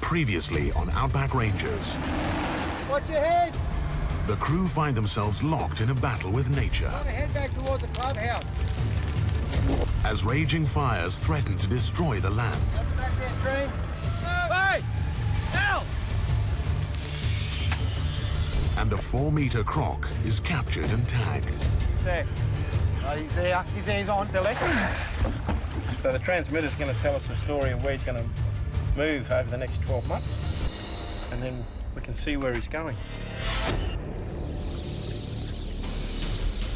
Previously on Outback Rangers. Watch your head! The crew find themselves locked in a battle with nature. I'm gonna head back towards the clubhouse. As raging fires threaten to destroy the land. Up back there, Stream. No! Hey! Help! And a 4-meter croc is captured and tagged. There. Oh, he's there. He's on, Billy. So the transmitter's going to tell us the story of where he's going to move over the next 12 months. And then we can see where he's going.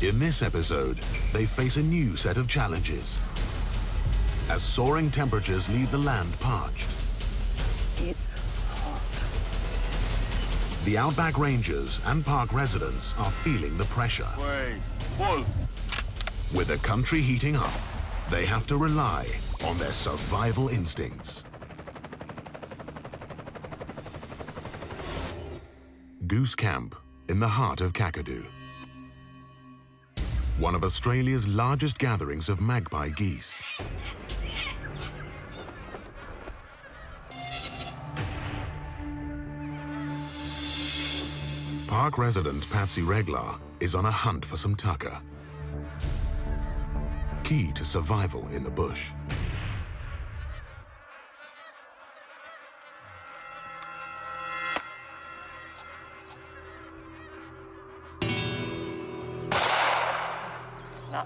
In this episode, they face a new set of challenges. As soaring temperatures leave the land parched. It's hot. The Outback Rangers and park residents are feeling the pressure. Pull. With the country heating up, they have to rely on their survival instincts. Goose Camp in the heart of Kakadu. One of Australia's largest gatherings of magpie geese. Park resident Patsy Reglar is on a hunt for some tucker. Key to survival in the bush. No.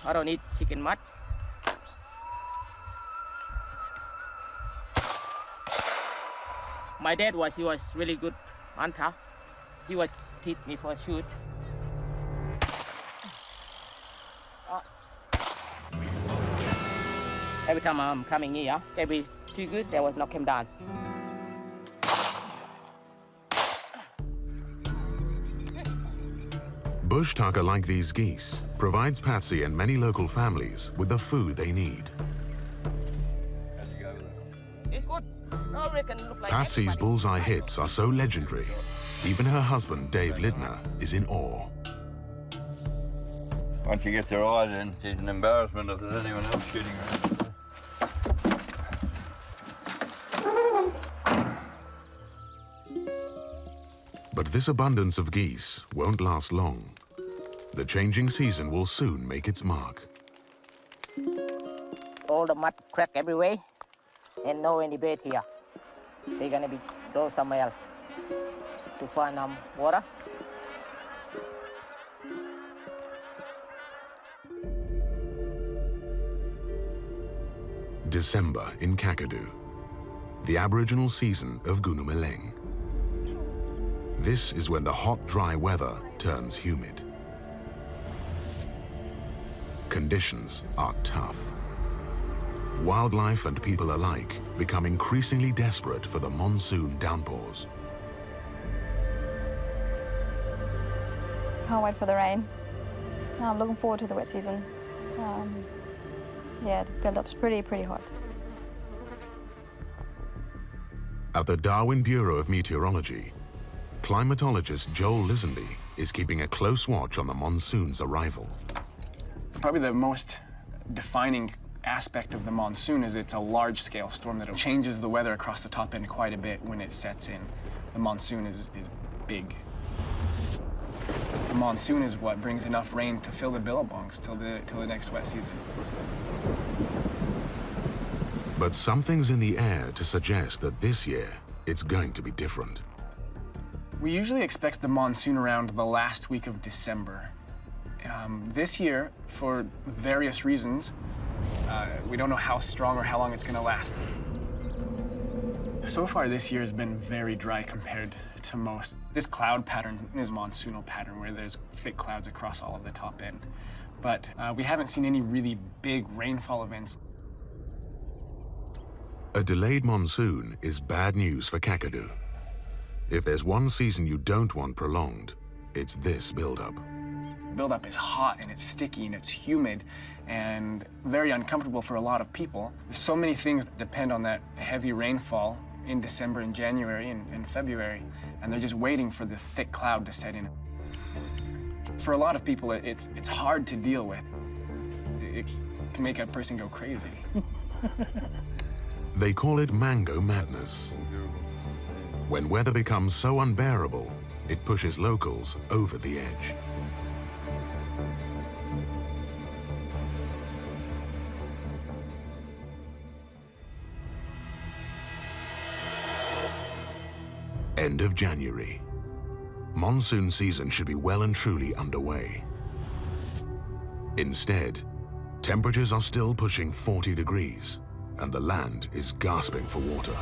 I don't eat chicken much. My dad he was really good hunter. He was teach me for shoot. Every time I'm coming here, every 2 goose they was knock him down. Bush tucker like these geese provides Patsy and many local families with the food they need. It's good. No, reckon look like Patsy's everybody. bullseye hits are so legendary, even her husband, Dave Lidner, is in awe. Once you get their eyes in, it's an embarrassment if there's anyone else shooting around. But this abundance of geese won't last long. The changing season will soon make its mark. All the mud crack everywhere and no any bait here. They're gonna go somewhere else to find water. December in Kakadu, the Aboriginal season of Gunumeleng. This is when the hot, dry weather turns humid. Conditions are tough. Wildlife and people alike become increasingly desperate for the monsoon downpours. Can't wait for the rain. I'm looking forward to the wet season. Yeah, the build-up's pretty hot. At the Darwin Bureau of Meteorology, climatologist Joel Lisenby is keeping a close watch on the monsoon's arrival. Probably the most defining aspect of the monsoon is it's a large-scale storm that changes the weather across the top end quite a bit when it sets in. The monsoon is big. The monsoon is what brings enough rain to fill the billabongs till the next wet season. But something's in the air to suggest that this year it's going to be different. We usually expect the monsoon around the last week of December. This year, for various reasons, we don't know how strong or how long it's going to last. So far this year has been very dry compared to most. This cloud pattern is a monsoonal pattern where there's thick clouds across all of the top end. But we haven't seen any really big rainfall events. A delayed monsoon is bad news for Kakadu. If there's one season you don't want prolonged, it's this buildup. Buildup is hot and it's sticky and it's humid and very uncomfortable for a lot of people. There's so many things that depend on that heavy rainfall in December and January and February, and they're just waiting for the thick cloud to set in. For a lot of people, it's hard to deal with. it can make a person go crazy. They call it mango madness. When weather becomes so unbearable, it pushes locals over the edge. End of January. Monsoon season should be well and truly underway. Instead, temperatures are still pushing 40 degrees, and the land is gasping for water.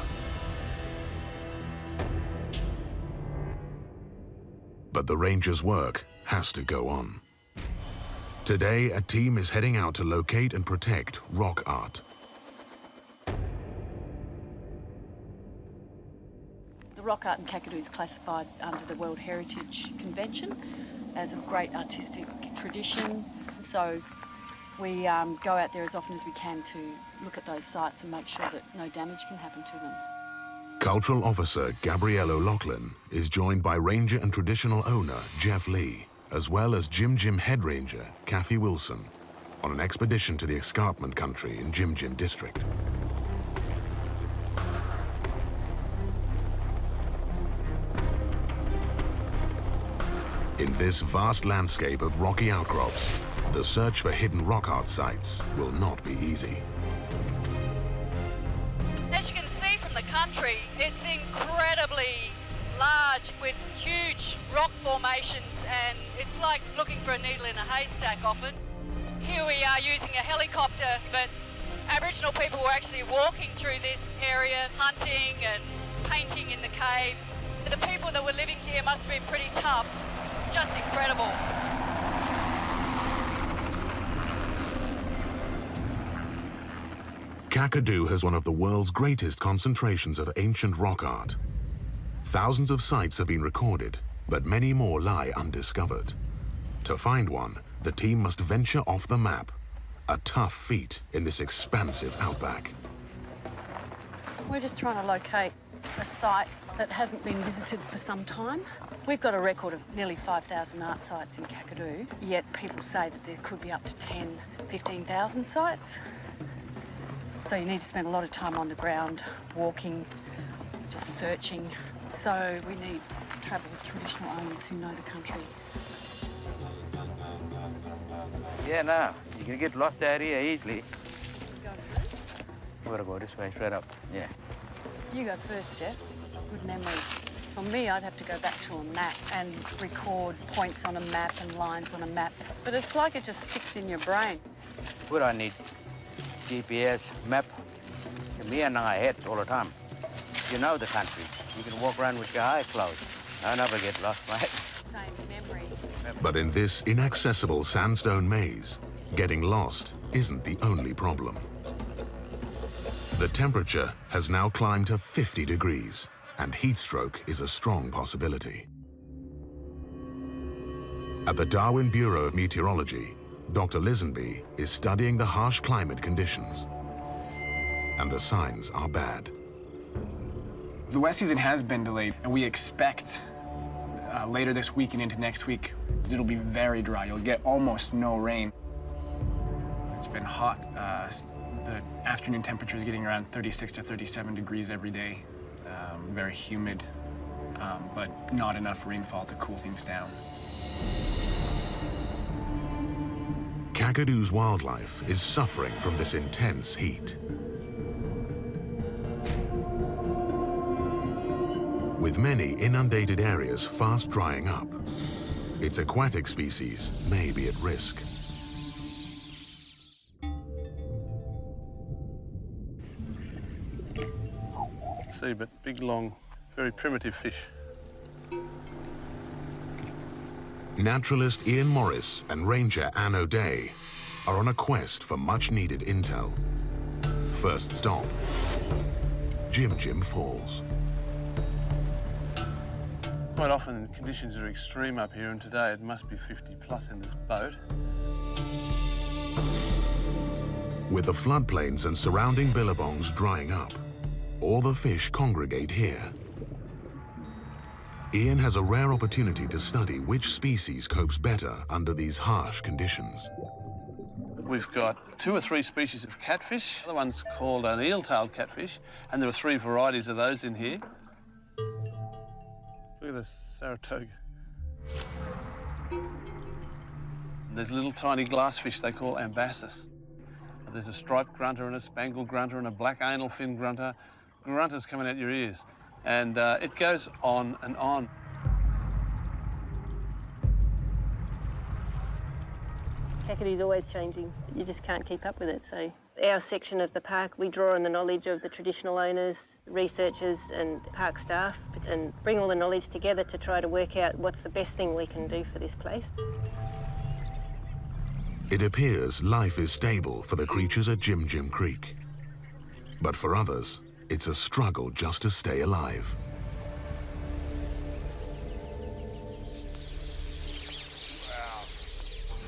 But the rangers' work has to go on. Today, a team is heading out to locate and protect rock art. The rock art in Kakadu is classified under the World Heritage Convention as a great artistic tradition. So we go out there as often as we can to look at those sites and make sure that no damage can happen to them. Cultural Officer Gabrielle O'Loughlin is joined by Ranger and Traditional Owner Jeff Lee, as well as Jim Jim Head Ranger Kathy Wilson, on an expedition to the escarpment country in Jim Jim District. In this vast landscape of rocky outcrops, the search for hidden rock art sites will not be easy. As you can see from the country, it's incredibly large with huge rock formations, and it's like looking for a needle in a haystack often. Here we are using a helicopter, but Aboriginal people were actually walking through this area, hunting and painting in the caves. The people that were living here must have been pretty tough. Just incredible. Kakadu has one of the world's greatest concentrations of ancient rock art. Thousands of sites have been recorded, but many more lie undiscovered. To find one, the team must venture off the map, a tough feat in this expansive outback. We're just trying to locate a site that hasn't been visited for some time. We've got a record of nearly 5,000 art sites in Kakadu, yet people say that there could be up to 10, 15,000 sites. So you need to spend a lot of time on the ground, walking, just searching. So we need to travel with traditional owners who know the country. Yeah, no, you can get lost out here easily. We've got to go this way, straight up, yeah. You go first, Jeff. Good memory. For me, I'd have to go back to a map and record points on a map and lines on a map. But it's like it just sticks in your brain. We don't need GPS, map. Me and I head all the time. You know the country. You can walk around with your eyes closed. I never get lost, mate. Same memory. But in this inaccessible sandstone maze, getting lost isn't the only problem. The temperature has now climbed to 50 degrees, and heat stroke is a strong possibility. At the Darwin Bureau of Meteorology, Dr. Lisenby is studying the harsh climate conditions, and the signs are bad. The wet season has been delayed, and we expect later this week and into next week, it'll be very dry. You'll get almost no rain. It's been hot. The afternoon temperature is getting around 36 to 37 degrees every day. Very humid, but not enough rainfall to cool things down. Kakadu's wildlife is suffering from this intense heat. With many inundated areas fast drying up, its aquatic species may be at risk. See, but big, long, very primitive fish. Naturalist Ian Morris and Ranger Anne O'Day are on a quest for much-needed intel. First stop, Jim Jim Falls. Quite often conditions are extreme up here, and today it must be 50 plus in this boat. With the floodplains and surrounding billabongs drying up, all the fish congregate here. Ian has a rare opportunity to study which species copes better under these harsh conditions. We've got 2 or 3 species of catfish. The other one's called an eel-tailed catfish, and there are 3 varieties of those in here. Look at this Saratoga. And there's little tiny glassfish they call ambassus. There's a striped grunter and a spangled grunter and a black anal fin grunter. Grunters coming out your ears. And it goes on and on. Kakadu's always changing. You just can't keep up with it. So our section of the park, we draw on the knowledge of the traditional owners, researchers and park staff and bring all the knowledge together to try to work out what's the best thing we can do for this place. It appears life is stable for the creatures at Jim Jim Creek. But for others, it's a struggle just to stay alive.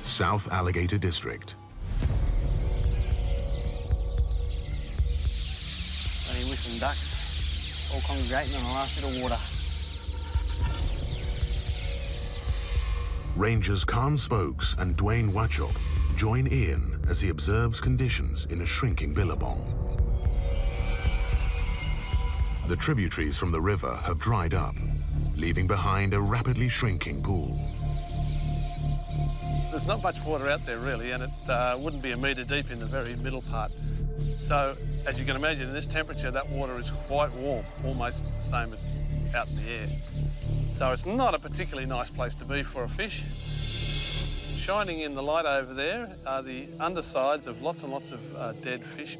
South Alligator District. With some ducks all congregating on the last bit of water. Rangers Khan Spokes and Dwayne Watchop join Ian as he observes conditions in a shrinking billabong. The tributaries from the river have dried up, leaving behind a rapidly shrinking pool. There's not much water out there really, and it wouldn't be a metre deep in the very middle part. So, as you can imagine, in this temperature, that water is quite warm, almost the same as out in the air. So it's not a particularly nice place to be for a fish. Shining in the light over there are the undersides of lots and lots of dead fish.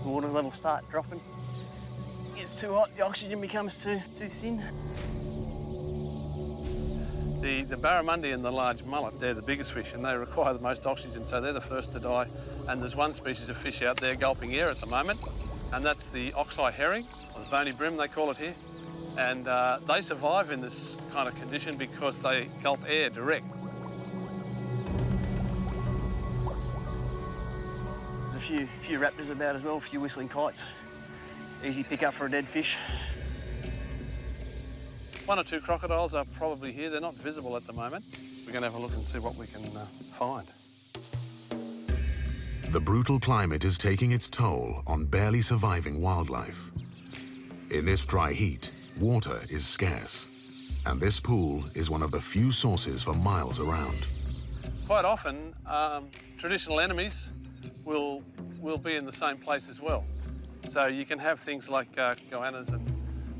The water levels start dropping. It gets too hot, the oxygen becomes too thin. The barramundi and the large mullet, they're the biggest fish and they require the most oxygen, so they're the first to die. And there's one species of fish out there gulping air at the moment, and that's the oxeye herring, or the bony brim they call it here. And they survive in this kind of condition because they gulp air direct. There's a few raptors about as well, a few whistling kites. Easy pick up for a dead fish. 1 or 2 crocodiles are probably here. They're not visible at the moment. We're going to have a look and see what we can find. The brutal climate is taking its toll on barely surviving wildlife. In this dry heat, water is scarce, and this pool is one of the few sources for miles around. Quite often, traditional enemies will be in the same place as well. So you can have things like goannas and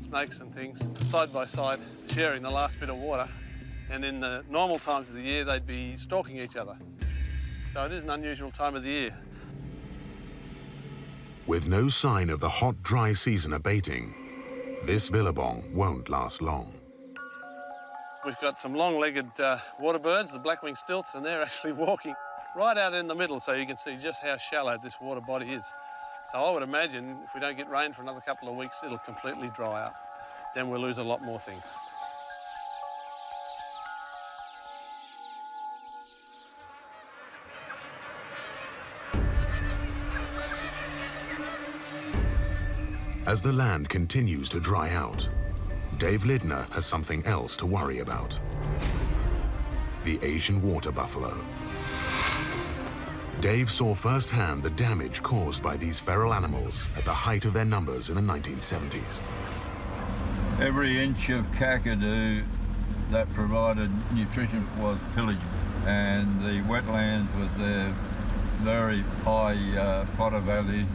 snakes and things side by side sharing the last bit of water, and in the normal times of the year they'd be stalking each other. So it is an unusual time of the year. With no sign of the hot, dry season abating, this billabong won't last long. We've got some long-legged water birds, the black-winged stilts, and they're actually walking right out in the middle, so you can see just how shallow this water body is. So I would imagine if we don't get rain for another couple of weeks, it'll completely dry up. Then we'll lose a lot more things. As the land continues to dry out, Dave Lidner has something else to worry about. The Asian water buffalo. Dave saw firsthand the damage caused by these feral animals at the height of their numbers in the 1970s. Every inch of Kakadu that provided nutrition was pillaged, and the wetlands with their very high fodder value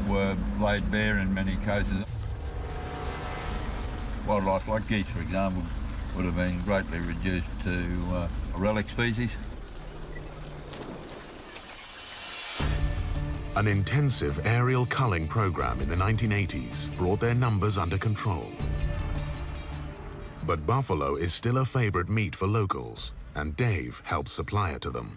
were laid bare in many cases. Wildlife like geese, for example, would have been greatly reduced to a relic species. An intensive aerial culling program in the 1980s brought their numbers under control. But buffalo is still a favorite meat for locals, and Dave helps supply it to them.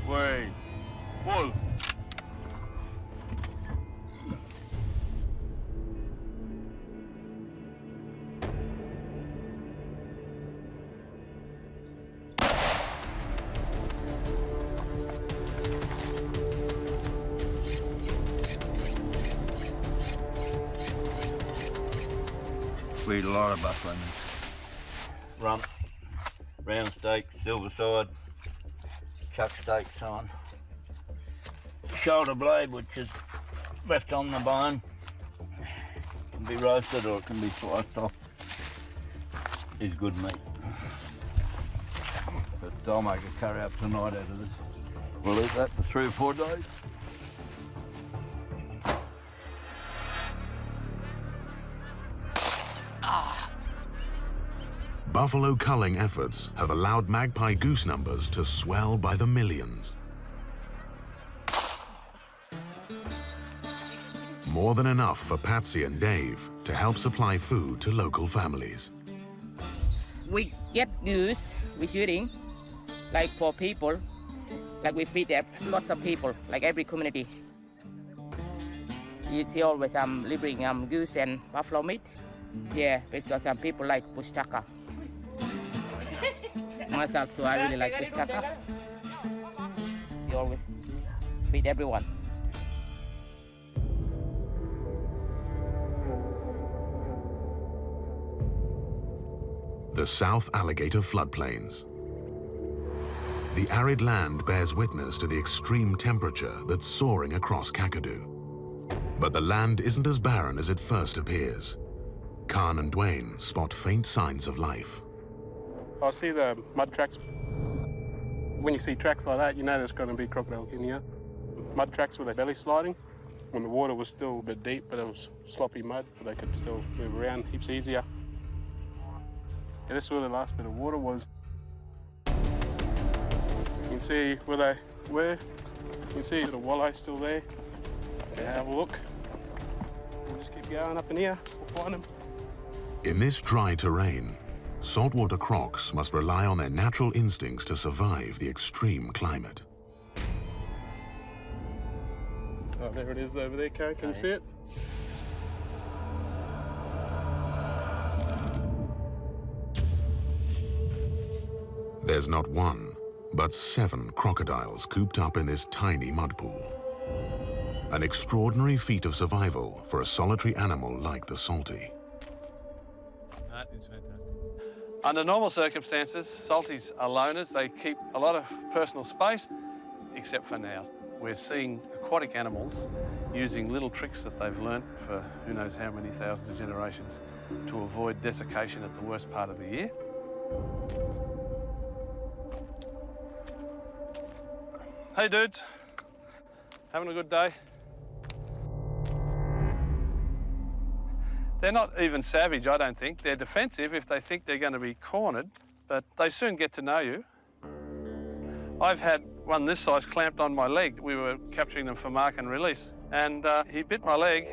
Wait, whoa. We eat a lot of buffalo meat. Rump, round steak, silver side, chuck steaks on. Shoulder blade, which is left on the bone, can be roasted or it can be sliced off. Is good meat. But I'll make a curry up tonight out of this. We'll eat that for 3 or 4 days. Buffalo culling efforts have allowed magpie goose numbers to swell by the millions. More than enough for Patsy and Dave to help supply food to local families. We get goose, we're shooting, like for people, like we feed lots of people, like every community. You see always delivering goose and buffalo meat. Yeah, because some people like bush tucker. Myself too, I really like bush tucker. We always feed everyone. The South Alligator floodplains. The arid land bears witness to the extreme temperature that's soaring across Kakadu. But the land isn't as barren as it first appears. Khan and Dwayne spot faint signs of life. I see the mud tracks. When you see tracks like that, you know there's going to be crocodiles in here. Mud tracks with their belly sliding. When the water was still a bit deep, but it was sloppy mud, but they could still move around heaps easier. Yeah, this is where the last bit of water was. You can see where they were. You can see the walleye still there. Yeah, have a look. We'll just keep going up in here. We'll find them. In this dry terrain, saltwater crocs must rely on their natural instincts to survive the extreme climate. Oh, there it is over there, Kay. Can you see it? There's not 1, but 7 crocodiles cooped up in this tiny mud pool. An extraordinary feat of survival for a solitary animal like the salty. That is fantastic. Under normal circumstances, salties are loners. They keep a lot of personal space, except for now. We're seeing aquatic animals using little tricks that they've learnt for who knows how many thousands of generations to avoid desiccation at the worst part of the year. Hey dudes, having a good day? They're not even savage, I don't think. They're defensive if they think they're going to be cornered, but they soon get to know you. I've had one this size clamped on my leg. We were capturing them for mark and release, and he bit my leg,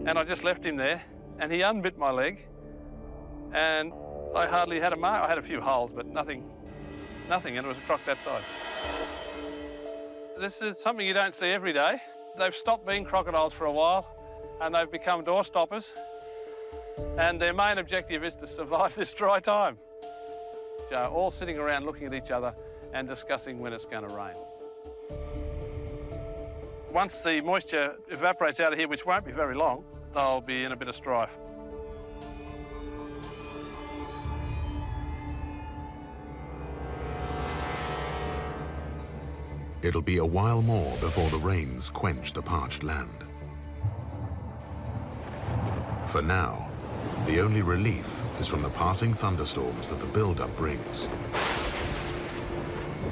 and I just left him there, and he unbit my leg, and I hardly had a mark. I had a few holes, but nothing, and it was a croc that size. This is something you don't see every day. They've stopped being crocodiles for a while, and they've become door stoppers, and their main objective is to survive this dry time. All sitting around looking at each other and discussing when it's going to rain. Once the moisture evaporates out of here, which won't be very long, they'll be in a bit of strife. It'll be a while more before the rains quench the parched land. For now, the only relief is from the passing thunderstorms that the buildup brings,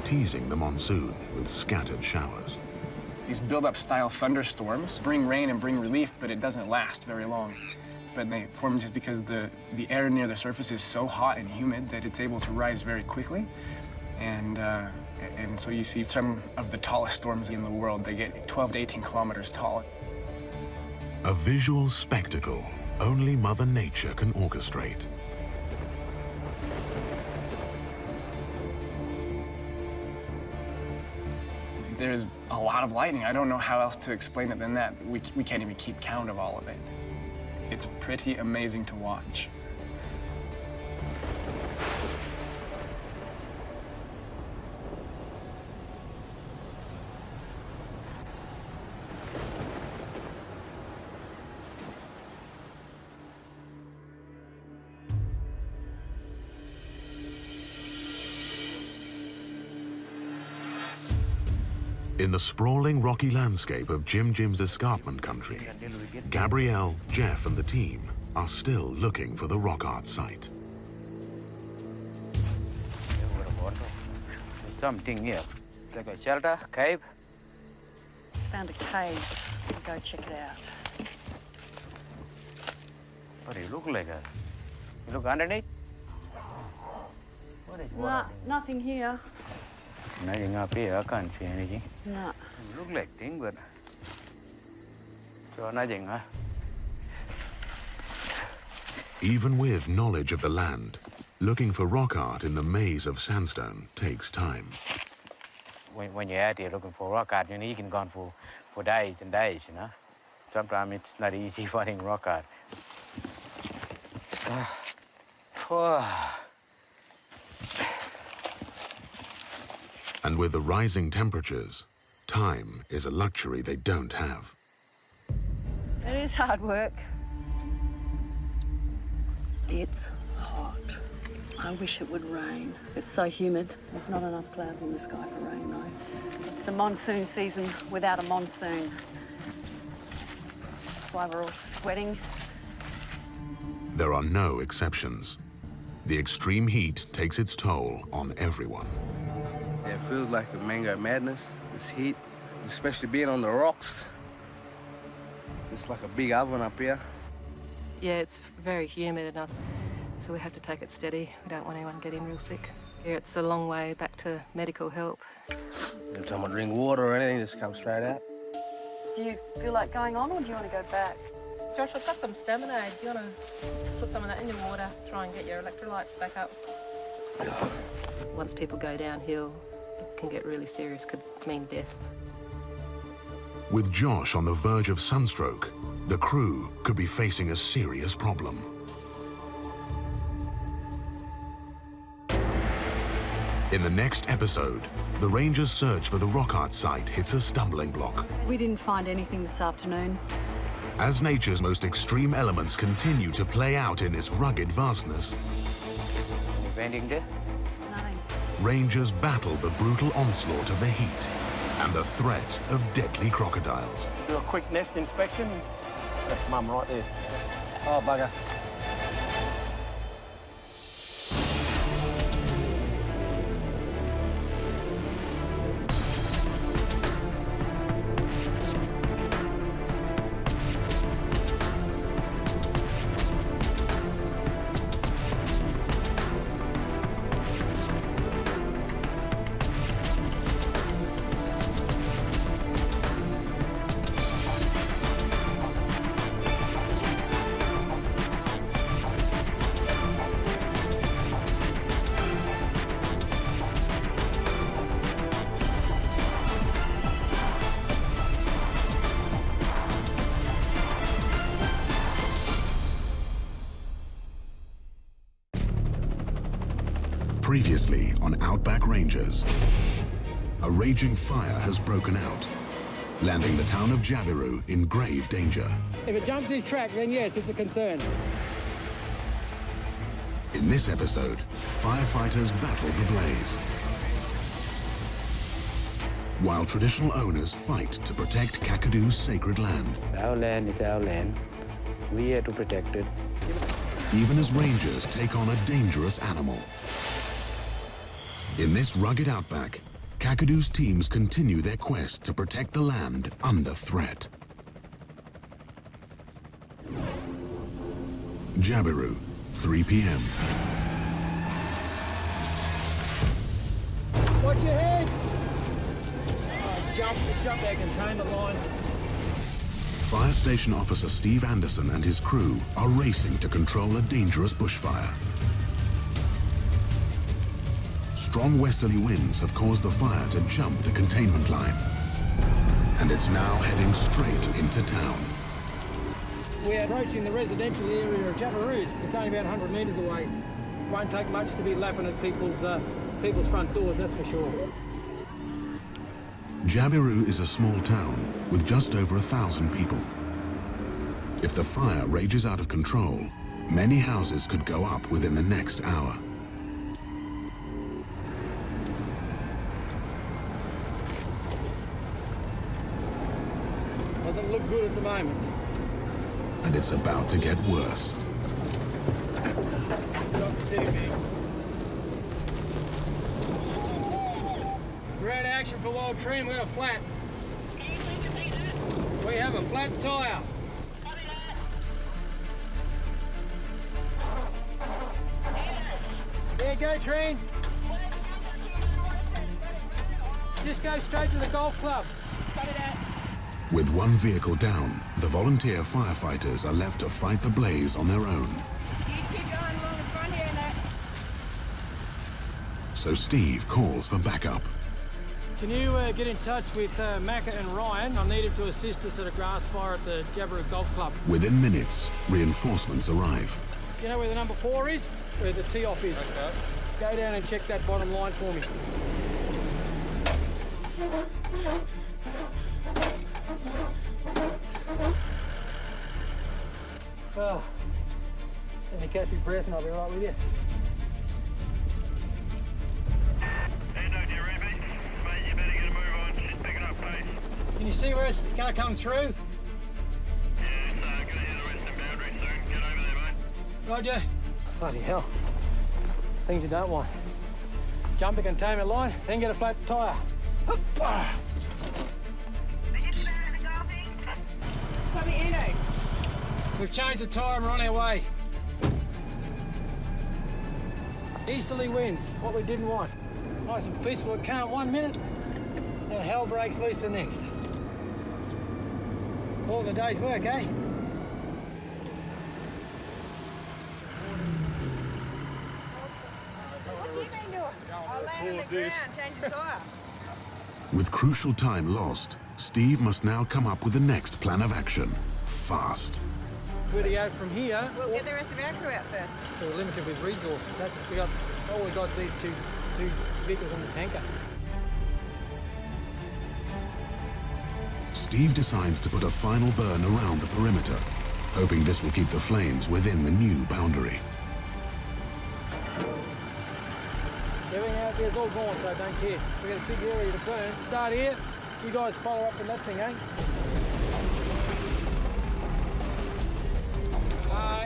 teasing the monsoon with scattered showers. These build-up style thunderstorms bring rain and bring relief, but it doesn't last very long. But they form just because the air near the surface is so hot and humid that it's able to rise very quickly. And so you see some of the tallest storms in the world. They get 12 to 18 kilometers tall. A visual spectacle only Mother Nature can orchestrate. There's a lot of lightning. I don't know how else to explain it than that. We can't even keep count of all of it. It's pretty amazing to watch. In the sprawling rocky landscape of Jim's escarpment country, Gabrielle, Jeff and the team are still looking for the rock art site. Something here, like a shelter, cave. Just found a cave. We'll go check it out. What do you look like? You look underneath? What is No, nothing here. Nothing up here, I can't see anything. No. It look like thing, but so nothing, huh? Even with knowledge of the land, looking for rock art in the maze of sandstone takes time. When you're out here looking for rock art, you know, you can go on for days and days, you know. Sometimes it's not easy finding rock art. And with the rising temperatures, time is a luxury they don't have. It is hard work. It's hot. I wish it would rain. It's so humid. There's not enough clouds in the sky for rain, though. It's the monsoon season without a monsoon. That's why we're all sweating. There are no exceptions. The extreme heat takes its toll on everyone. It feels like a mango madness, this heat, especially being on the rocks. Just like a big oven up here. Yeah, it's very humid enough, so we have to take it steady. We don't want anyone getting real sick. Here it's a long way back to medical help. Every time I drink water or anything, just comes straight out. Do you feel like going on, or do you want to go back? Josh, I've got some stamina. Do you want to put some of that in your water, try and get your electrolytes back up? Once people go downhill, it can get really serious, could mean death. With Josh on the verge of sunstroke, the crew could be facing a serious problem. In the next episode, the Rangers' search for the rock art site hits a stumbling block. We didn't find anything this afternoon. As nature's most extreme elements continue to play out in this rugged vastness, Any painting there? Nothing. Rangers battle the brutal onslaught of the heat and the threat of deadly crocodiles. Do a quick nest inspection. That's Mum right there. Oh, bugger. Previously on Outback Rangers, a raging fire has broken out, landing the town of Jabiru in grave danger. If it jumps this track, then yes, it's a concern. In this episode, firefighters battle the blaze, while traditional owners fight to protect Kakadu's sacred land. Our land is our land. We're here to protect it. Even as rangers take on a dangerous animal. In this rugged outback, Kakadu's teams continue their quest to protect the land under threat. Jabiru, 3 p.m. Watch your heads! Oh, it's jumped their containment line. Fire Station Officer Steve Anderson and his crew are racing to control a dangerous bushfire. Strong westerly winds have caused the fire to jump the containment line, and it's now heading straight into town. We're approaching the residential area of Jabiru. It's only about 100 metres away. Won't take much to be lapping at people's front doors, that's for sure. Jabiru is a small town with just over 1,000 people. If the fire rages out of control, many houses could go up within the next hour. doesn't look good at the moment. And it's about to get worse. Not too big. We're out of action for wild tree and we've got a flat. We have a flat tyre. There you go, train. Just go straight to the golf club. With one vehicle down, the volunteer firefighters are left to fight the blaze on their own. So Steve calls for backup. Can you get in touch with Macca and Ryan? I need him to assist us at a grass fire at the Jabiru Golf Club. Within minutes, reinforcements arrive. You know where the number 4 is? Where the tee-off is. Okay. Go down and check that bottom line for me. Oh, let me catch your breath and I'll be right with you. Can you see where it's going to come through? Yeah, it's going to hit the western boundary soon. Get over there, mate. Roger. Bloody hell. Things you don't want. Jump the containment line, then get a flat tyre. We've changed the tyre and we're on our way. Easterly winds, what we didn't want. Nice and peaceful at Can't 1 minute, and hell breaks loose the next. All in a day's work, eh? What you been doing? I'll land on the ground, change the tyre. With crucial time lost, Steve must now come up with the next plan of action. Fast. Where to go from here? We'll get the rest of our crew out first. We're limited with resources. All we got is these two vehicles on the tanker. Steve decides to put a final burn around the perimeter, hoping this will keep the flames within the new boundary. Everything out there's all gone, so I don't care. We've got a big area to burn. Start here. You guys follow up in that thing, eh?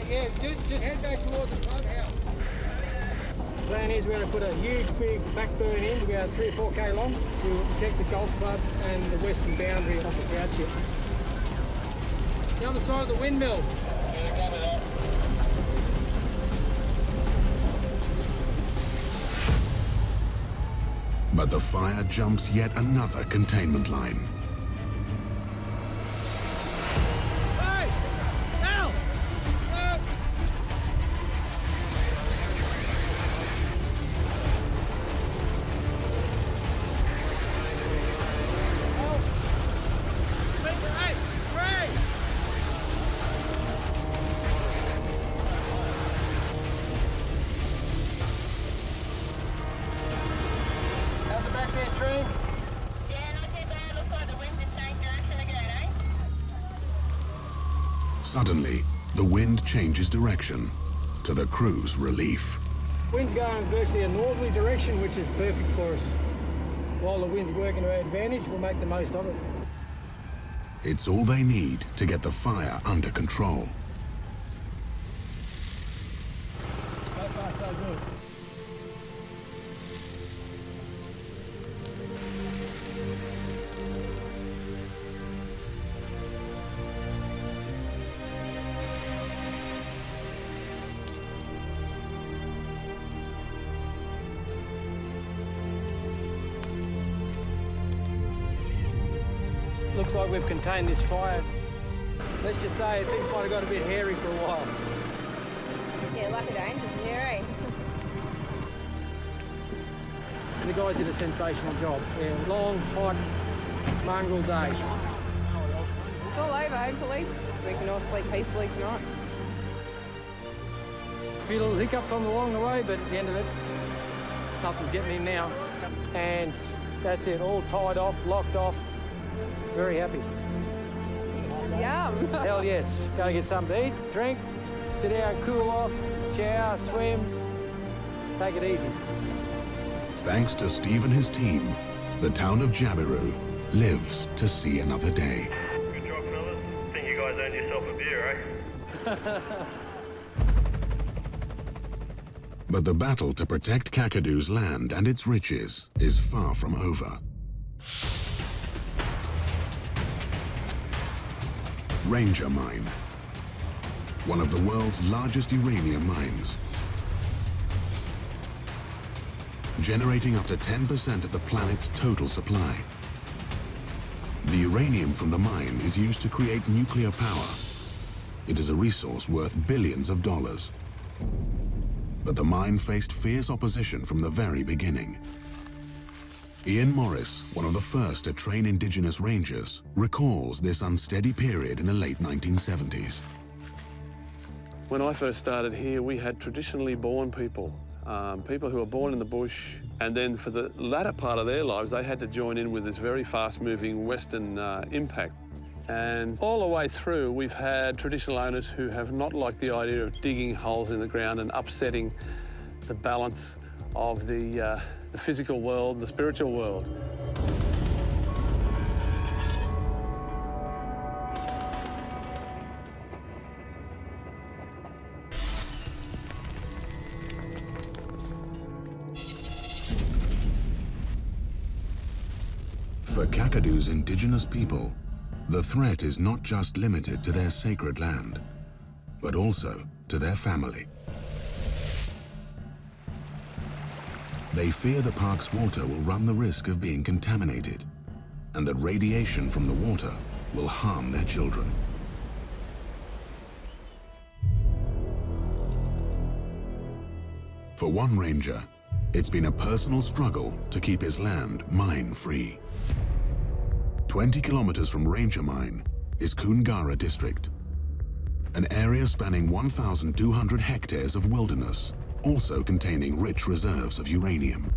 Yeah, just head back towards the front house. The plan is we're going to put a huge big back burn in, about 3 or 4k long, to protect the golf club and the western boundary of the drought ship. The other side of the windmill. But the fire jumps yet another containment line. Suddenly, the wind changes direction, to the crew's relief. Wind's going virtually a northerly direction, which is perfect for us. While the wind's working to our advantage, we'll make the most of it. It's all they need to get the fire under control. So far, so good. Looks like we've contained this fire. Let's just say things might have got a bit hairy for a while. Yeah, lucky danger in there, eh? The guys did a sensational job. Yeah, long, hot, mongrel day. It's all over, hopefully. We can all sleep peacefully tonight. A few little hiccups along the way, but at the end of it, nothing's getting in now. And that's it, all tied off, locked off. Very happy. Yum. Hell yes. Go get something to eat, drink, sit down, cool off, shower, swim. Take it easy. Thanks to Steve and his team, the town of Jabiru lives to see another day. Good job, fellas. guys earned yourself a beer, eh? But the battle to protect Kakadu's land and its riches is far from over. Ranger Mine, one of the world's largest uranium mines, generating up to 10% of the planet's total supply. The uranium from the mine is used to create nuclear power. It is a resource worth billions of dollars. But the mine faced fierce opposition from the very beginning. Ian Morris, one of the first to train indigenous rangers, recalls this unsteady period in the late 1970s. When I first started here, we had traditionally born people, people who were born in the bush, and then for the latter part of their lives, they had to join in with this very fast-moving Western impact. And all the way through, we've had traditional owners who have not liked the idea of digging holes in the ground and upsetting the balance of the physical world, the spiritual world. For Kakadu's indigenous people, the threat is not just limited to their sacred land, but also to their family. They fear the park's water will run the risk of being contaminated, and that radiation from the water will harm their children. For one ranger, it's been a personal struggle to keep his land mine-free. 20 kilometers from Ranger Mine is Koongara District, an area spanning 1,200 hectares of wilderness, also containing rich reserves of uranium.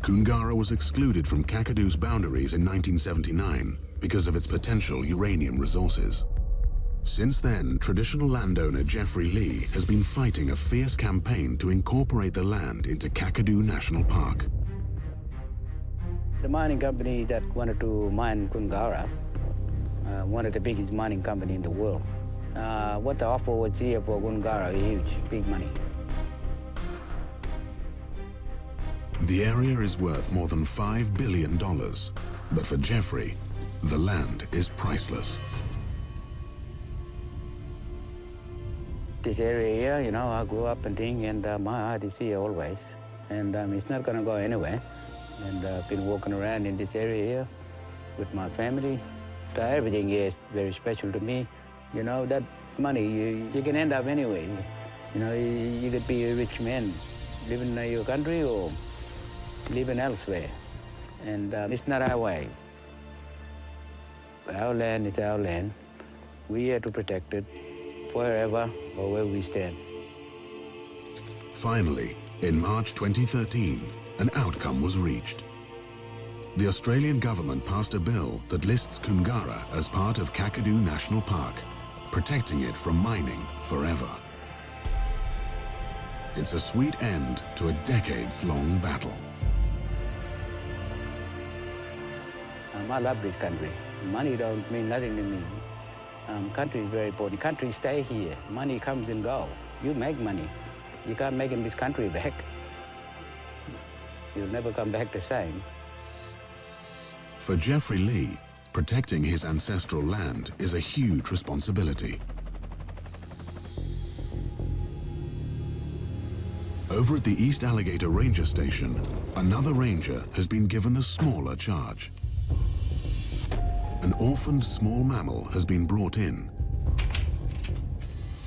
Koongara was excluded from Kakadu's boundaries in 1979 because of its potential uranium resources. Since then, traditional landowner Jeffrey Lee has been fighting a fierce campaign to incorporate the land into Kakadu National Park. The mining company that wanted to mine Koongara, one of the biggest mining company in the world. What the offer was here for Koongara is huge, big money. The area is worth more than $5 billion, but for Jeffrey, the land is priceless. This area here, you know, I grew up and thing, and my heart is here always, and it's not gonna go anywhere. And I've been walking around in this area here with my family. So everything here is very special to me. You know, that money, you can end up anyway. You know, you could be a rich man living in your country or living elsewhere. And it's not our way. Our land is our land. We're here to protect it wherever or where we stand. Finally, in March 2013, an outcome was reached. The Australian government passed a bill that lists Koongara as part of Kakadu National Park, protecting it from mining forever. It's a sweet end to a decades-long battle. I love this country. Money don't mean nothing to me. Country is very important. Country stay here. Money comes and go. You make money. You can't make this country back. You'll never come back the same. For Jeffrey Lee, protecting his ancestral land is a huge responsibility. Over at the East Alligator Ranger Station, another ranger has been given a smaller charge. An orphaned small mammal has been brought in,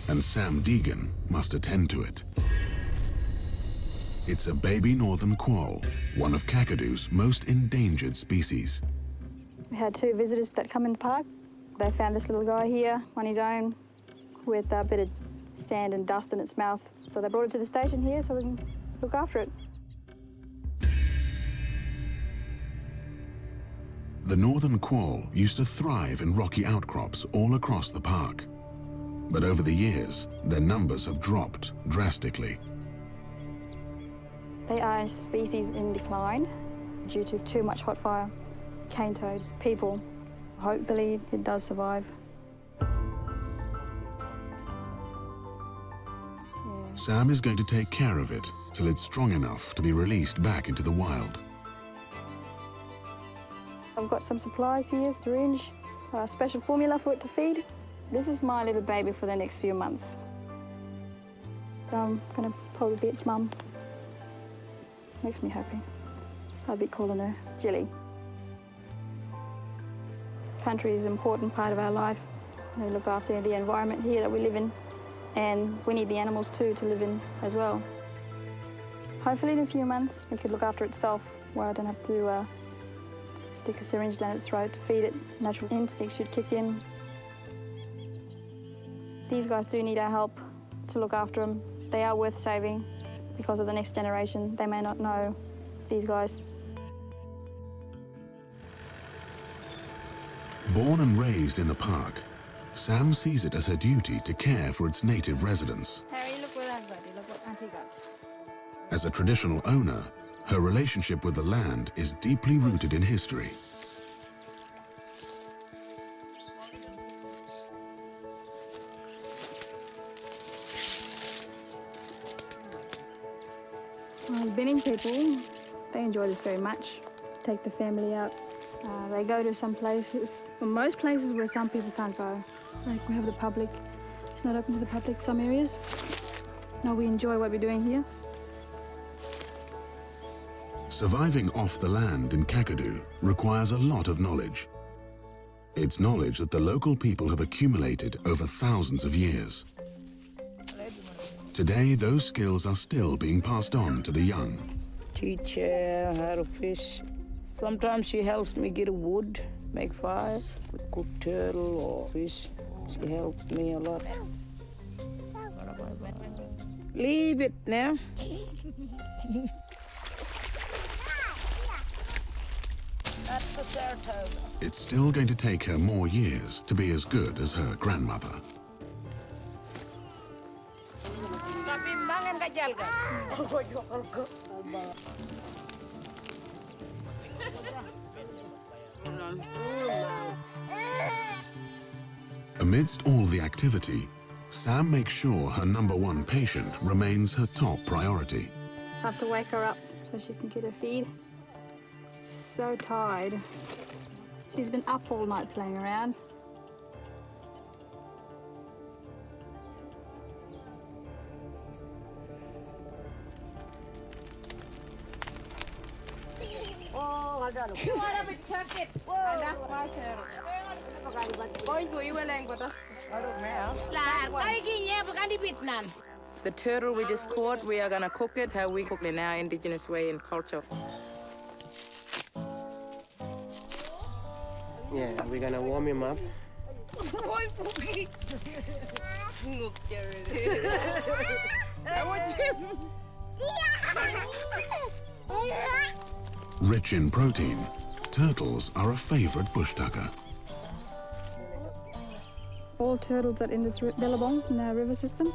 and Sam Deegan must attend to it. It's a baby northern quall, one of Kakadu's most endangered species. We had two visitors that come in the park. They found this little guy here on his own with a bit of sand and dust in its mouth. So they brought it to the station here so we can look after it. The northern quall used to thrive in rocky outcrops all across the park. But over the years, their numbers have dropped drastically. They are a species in decline due to too much hot fire, cane toads, people. Hopefully it does survive. Sam is going to take care of it till it's strong enough to be released back into the wild. I've got some supplies here, syringe, a special formula for it to feed. This is my little baby for the next few months. I'm gonna probably be its mum. Makes me happy. I'll be calling her Jilly. Country is an important part of our life. We look after the environment here that we live in, and we need the animals too to live in as well. Hopefully in a few months it could look after itself, where I don't have to stick a syringe down its throat to feed it. Natural instincts should kick in. These guys do need our help to look after them. They are worth saving because of the next generation. They may not know these guys. Born and raised in the park, Sam sees it as her duty to care for its native residents. Harry, look what I've got. Look what Auntie got. As a traditional owner, her relationship with the land is deeply rooted in history. Well, Benning people, they enjoy this very much. Take the family out. They go to some places, well, most places where some people can't go. Like we have the public. It's not open to the public, some areas. No, we enjoy what we're doing here. Surviving off the land in Kakadu requires a lot of knowledge. It's knowledge that the local people have accumulated over thousands of years. Today, those skills are still being passed on to the young. Teach her how to fish. Sometimes she helps me get a wood, make fire, cook turtle or fish. She helps me a lot. Leave it now. That's the Saratoga. It's still going to take her more years to be as good as her grandmother. Amidst all the activity, Sam makes sure her #1 patient remains her top priority. I have to wake her up so she can get her feed. She's so tired. She's been up all night playing around. Oh, I got it. You want to check it? And that's my turtle. The turtle we just caught, we are gonna cook it how we cook it in our indigenous way and culture. Yeah, we're gonna warm him up. Rich in protein, turtles are a favorite bush tucker. All turtles that in this billabong in our river system,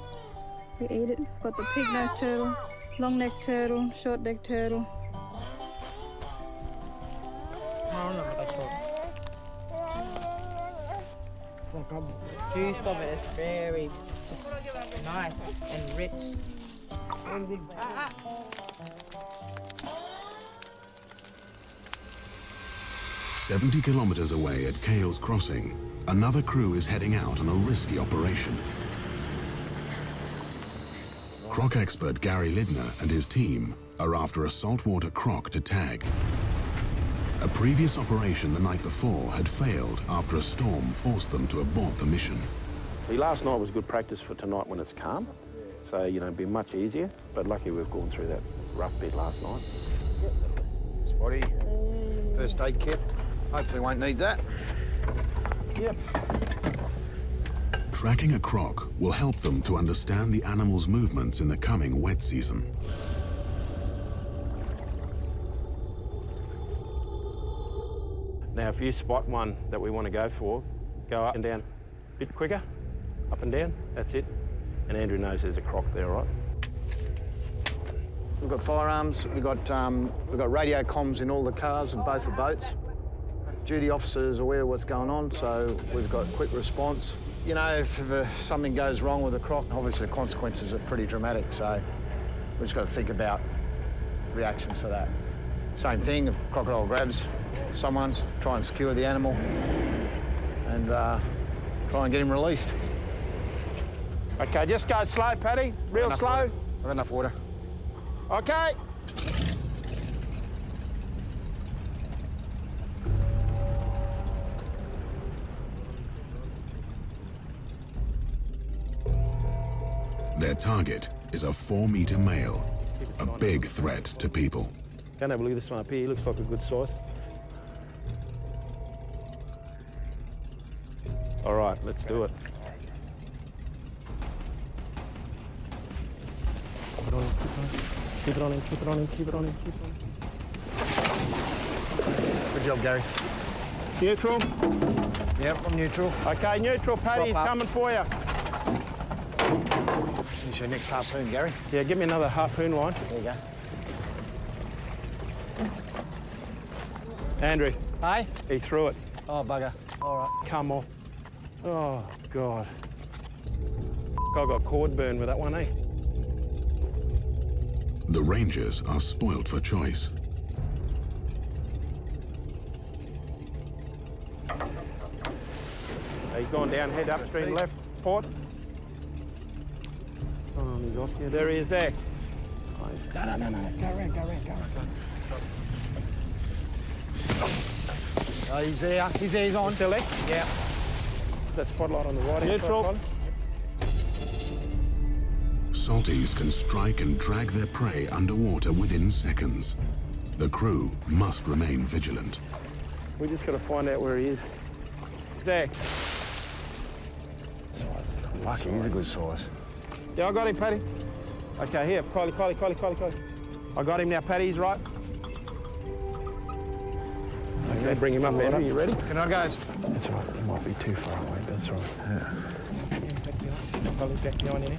we eat it. Got the pig-nosed turtle, long-necked turtle, short-necked turtle. Juice of it is very just nice and rich. 70 kilometers away at Cales Crossing, another crew is heading out on a risky operation. Croc expert Gary Lidner and his team are after a saltwater croc to tag. A previous operation the night before had failed after a storm forced them to abort the mission. Last night was good practice for tonight when it's calm. So, you know, it'll be much easier. But lucky we've gone through that rough bit last night. Spotty, first aid kit. Hopefully won't need that. Yep. Tracking a croc will help them to understand the animal's movements in the coming wet season. Now, if you spot one that we want to go for, go up and down a bit quicker, up and down, that's it. And Andrew knows there's a croc there, right? We've got firearms, we've got radio comms in all the cars and both the boats. duty officers are aware of what's going on, so we've got quick response. You know, if something goes wrong with a croc, obviously the consequences are pretty dramatic, so we've just got to think about reactions to that. Same thing, if a crocodile grabs someone, try and secure the animal and try and get him released. Okay, just go slow, Paddy. Real slow. I've got enough water. Okay. Their target is a 4-meter male, a big threat to people. Can I have a look at this one up here? He looks like a good size. All right, let's do it. Keep it on him, keep it on him, keep it on him, keep it on him. Good job, Gary. Neutral? Yep, I'm neutral. Okay, neutral, Paddy, he's coming for you. Here's your next harpoon, Gary. Yeah, give me another harpoon line. There you go. Andrew. Hey? He threw it. Oh, bugger. All right. Come off. Oh, God. I got cord burn with that one, eh? The Rangers are spoilt for choice. He's gone down, head upstream left, port. Oh, he's lost you. There he is there. No. Go around. Oh, he's there. He's on. Still there? Yeah. That spotlight on the right. Neutral. Salties can strike and drag their prey underwater within seconds. The crew must remain vigilant. We just got to find out where he is. There. Lucky, he's a good size. Yeah, I got him, Paddy. Okay, here, Collie. I got him now, Paddy, he's right. Okay, bring him up, Andrew, you ready? Can I go? That's all right, he might be too far away, but that's all right. Yeah. Collie, back behind you.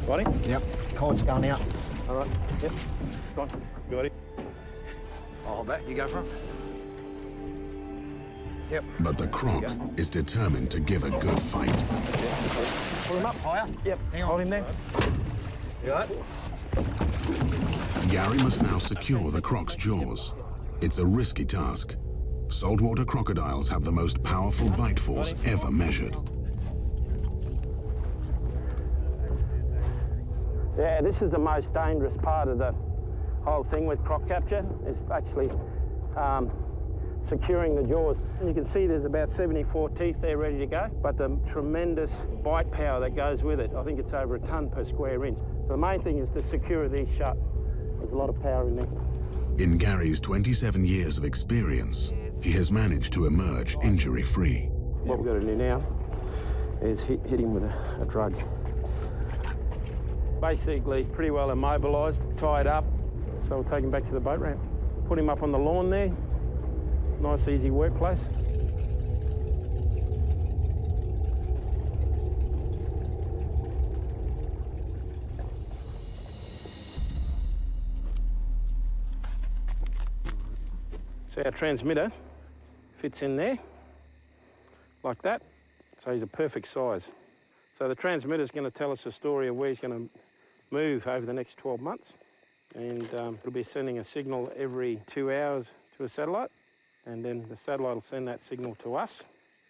Got him? Yep, cord's going out. All right, yep, gone. Got him. I'll hold that, you go for it. Yep. But the Croc is determined to give a good fight. Pull him up higher. Yep, hang on. Hold him there. You got it? Gary must now secure the Croc's jaws. It's a risky task. Saltwater crocodiles have the most powerful bite force ever measured. Yeah, this is the most dangerous part of the whole thing with croc capture, is actually securing the jaws. And you can see there's about 74 teeth there ready to go, but the tremendous bite power that goes with it, I think it's over a tonne per square inch. So the main thing is to secure these shut. There's a lot of power in there. In Gary's 27 years of experience, he has managed to emerge injury-free. What we've got to do now is hit him with a drug. Basically, pretty well immobilised, tied up, so we'll take him back to the boat ramp. Put him up on the lawn there. Nice, easy workplace. So our transmitter fits in there, like that. So he's a perfect size. So the transmitter's going to tell us a story of where he's going to move over the next 12 months. And it'll be sending a signal every 2 hours to a satellite. And then the satellite will send that signal to us.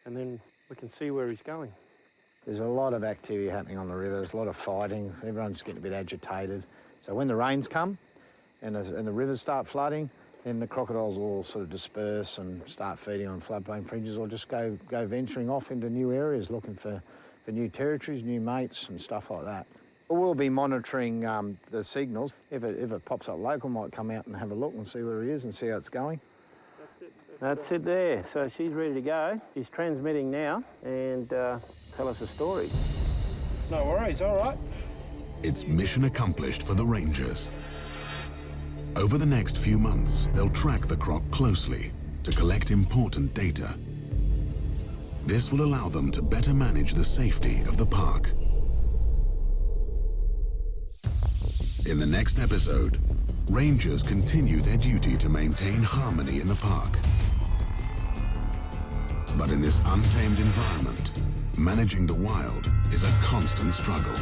And then we can see where he's going. There's a lot of activity happening on the river. There's a lot of fighting. Everyone's getting a bit agitated. So when the rains come and the rivers start flooding, then the crocodiles will sort of disperse and start feeding on floodplain fringes, or just go venturing off into new areas looking for new territories, new mates and stuff like that. We'll be monitoring the signals. If it pops up local, might come out and have a look and see where he is and see how it's going. That's it there. So she's ready to go. She's transmitting now and tell us a story. No worries, all right. It's mission accomplished for the Rangers. Over the next few months, they'll track the Croc closely to collect important data. This will allow them to better manage the safety of the park. In the next episode, rangers continue their duty to maintain harmony in the park. But in this untamed environment, managing the wild is a constant struggle.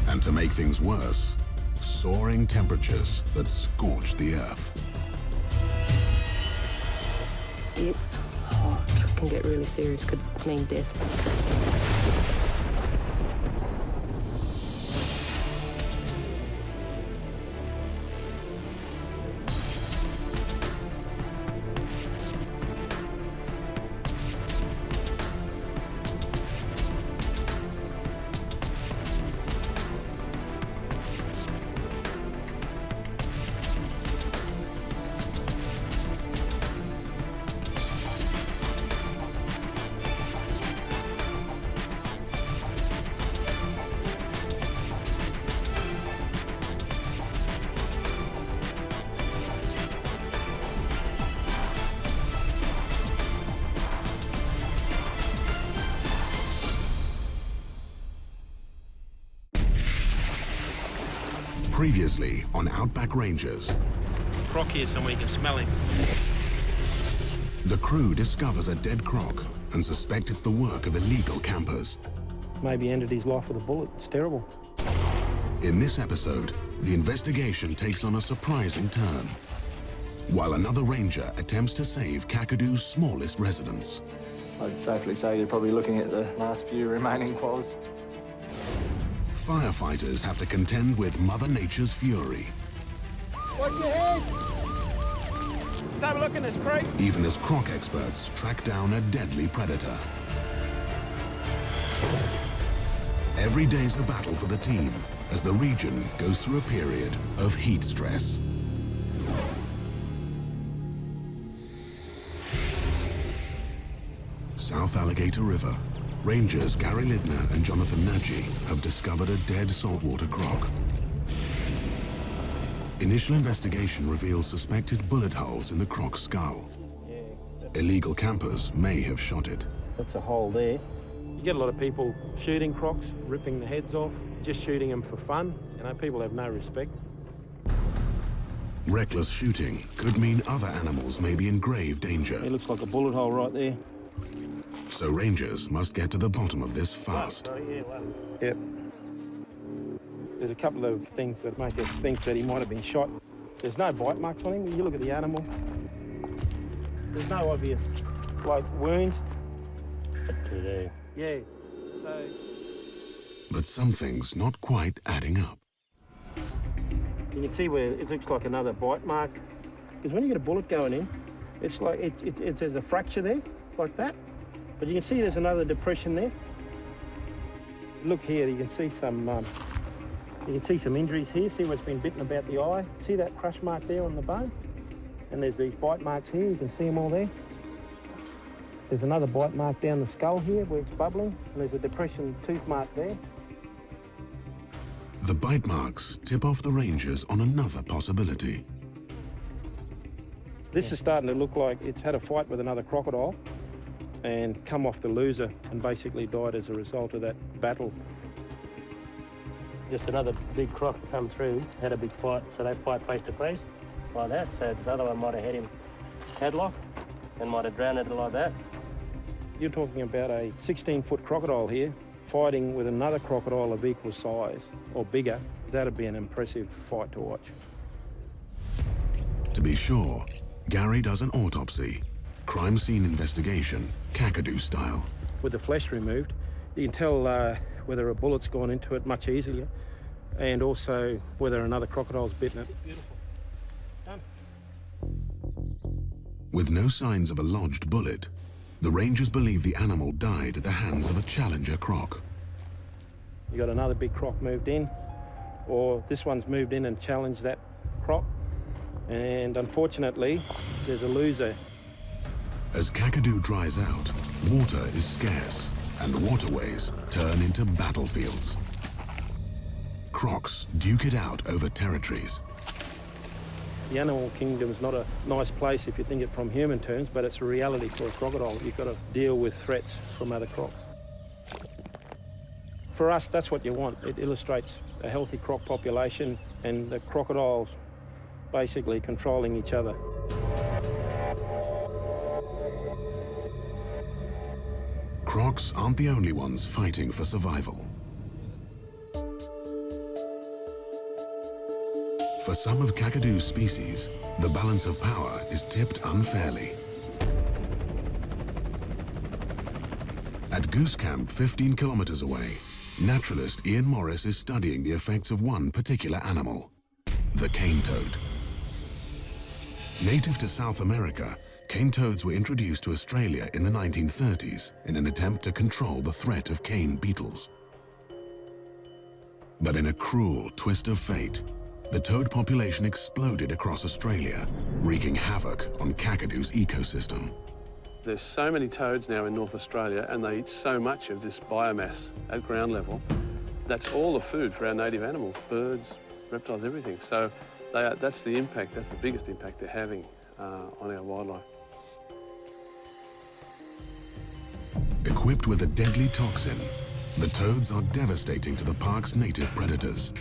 And to make things worse, soaring temperatures that scorch the earth. It's hot. It can get really serious, could mean death. Previously on Outback Rangers. Croc here somewhere, you can smell him. The crew discovers a dead croc and suspect it's the work of illegal campers. Maybe ended his life with a bullet. It's terrible. In this episode, the investigation takes on a surprising turn, while another ranger attempts to save Kakadu's smallest residents. I'd safely say you're probably looking at the last few remaining qualls. Firefighters have to contend with Mother Nature's fury. Watch your head! Have a look in this creek. Even as croc experts track down a deadly predator. Every day's a battle for the team as the region goes through a period of heat stress. South Alligator River. Rangers Gary Lidner and Jonathan Nagy have discovered a dead saltwater croc. Initial investigation reveals suspected bullet holes in the croc's skull. Illegal campers may have shot it. That's a hole there. You get a lot of people shooting crocs, ripping the heads off, just shooting them for fun. You know, people have no respect. Reckless shooting could mean other animals may be in grave danger. It looks like a bullet hole right there. So rangers must get to the bottom of this fast. Yep. There's a couple of things that make us think that he might have been shot. There's no bite marks on him. You look at the animal. There's no obvious, like, wounds. Yeah. But something's not quite adding up. You can see where it looks like another bite mark. Because when you get a bullet going in, it's like there's a fracture there, like that. But you can see there's another depression there. Look here, you can see some injuries here. See where it's been bitten about the eye. See that crush mark there on the bone? And there's these bite marks here. You can see them all there. There's another bite mark down the skull here where it's bubbling. And there's a depression tooth mark there. The bite marks tip off the rangers on another possibility. This is starting to look like it's had a fight with another crocodile and come off the loser and basically died as a result of that battle. Just another big croc come through, had a big fight, so they fight face to face like that. So the other one might have had him headlock and might have drowned it like that. You're talking about a 16-foot crocodile here fighting with another crocodile of equal size or bigger. That'd be an impressive fight to watch. To be sure, Gary does an autopsy, crime scene investigation, Kakadu style. With the flesh removed, you can tell whether a bullet's gone into it much easier and also whether another crocodile's bitten it. Beautiful. Done. With no signs of a lodged bullet, the rangers believe the animal died at the hands of a challenger croc. You got another big croc moved in, or this one's moved in and challenged that croc, and unfortunately, there's a loser. As Kakadu dries out, water is scarce, and waterways turn into battlefields. Crocs duke it out over territories. The animal kingdom's not a nice place if you think it from human terms, but it's a reality for a crocodile. You've got to deal with threats from other crocs. For us, that's what you want. It illustrates a healthy croc population and the crocodiles basically controlling each other. Crocs aren't the only ones fighting for survival. For some of Kakadu's species, the balance of power is tipped unfairly. At Goose Camp, 15 kilometers away, naturalist Ian Morris is studying the effects of one particular animal, the cane toad. Native to South America, cane toads were introduced to Australia in the 1930s in an attempt to control the threat of cane beetles. But in a cruel twist of fate, the toad population exploded across Australia, wreaking havoc on Kakadu's ecosystem. There's so many toads now in North Australia and they eat so much of this biomass at ground level. That's all the food for our native animals, birds, reptiles, everything. So that's the impact, that's the biggest impact they're having on our wildlife. Equipped with a deadly toxin, the toads are devastating to the park's native predators.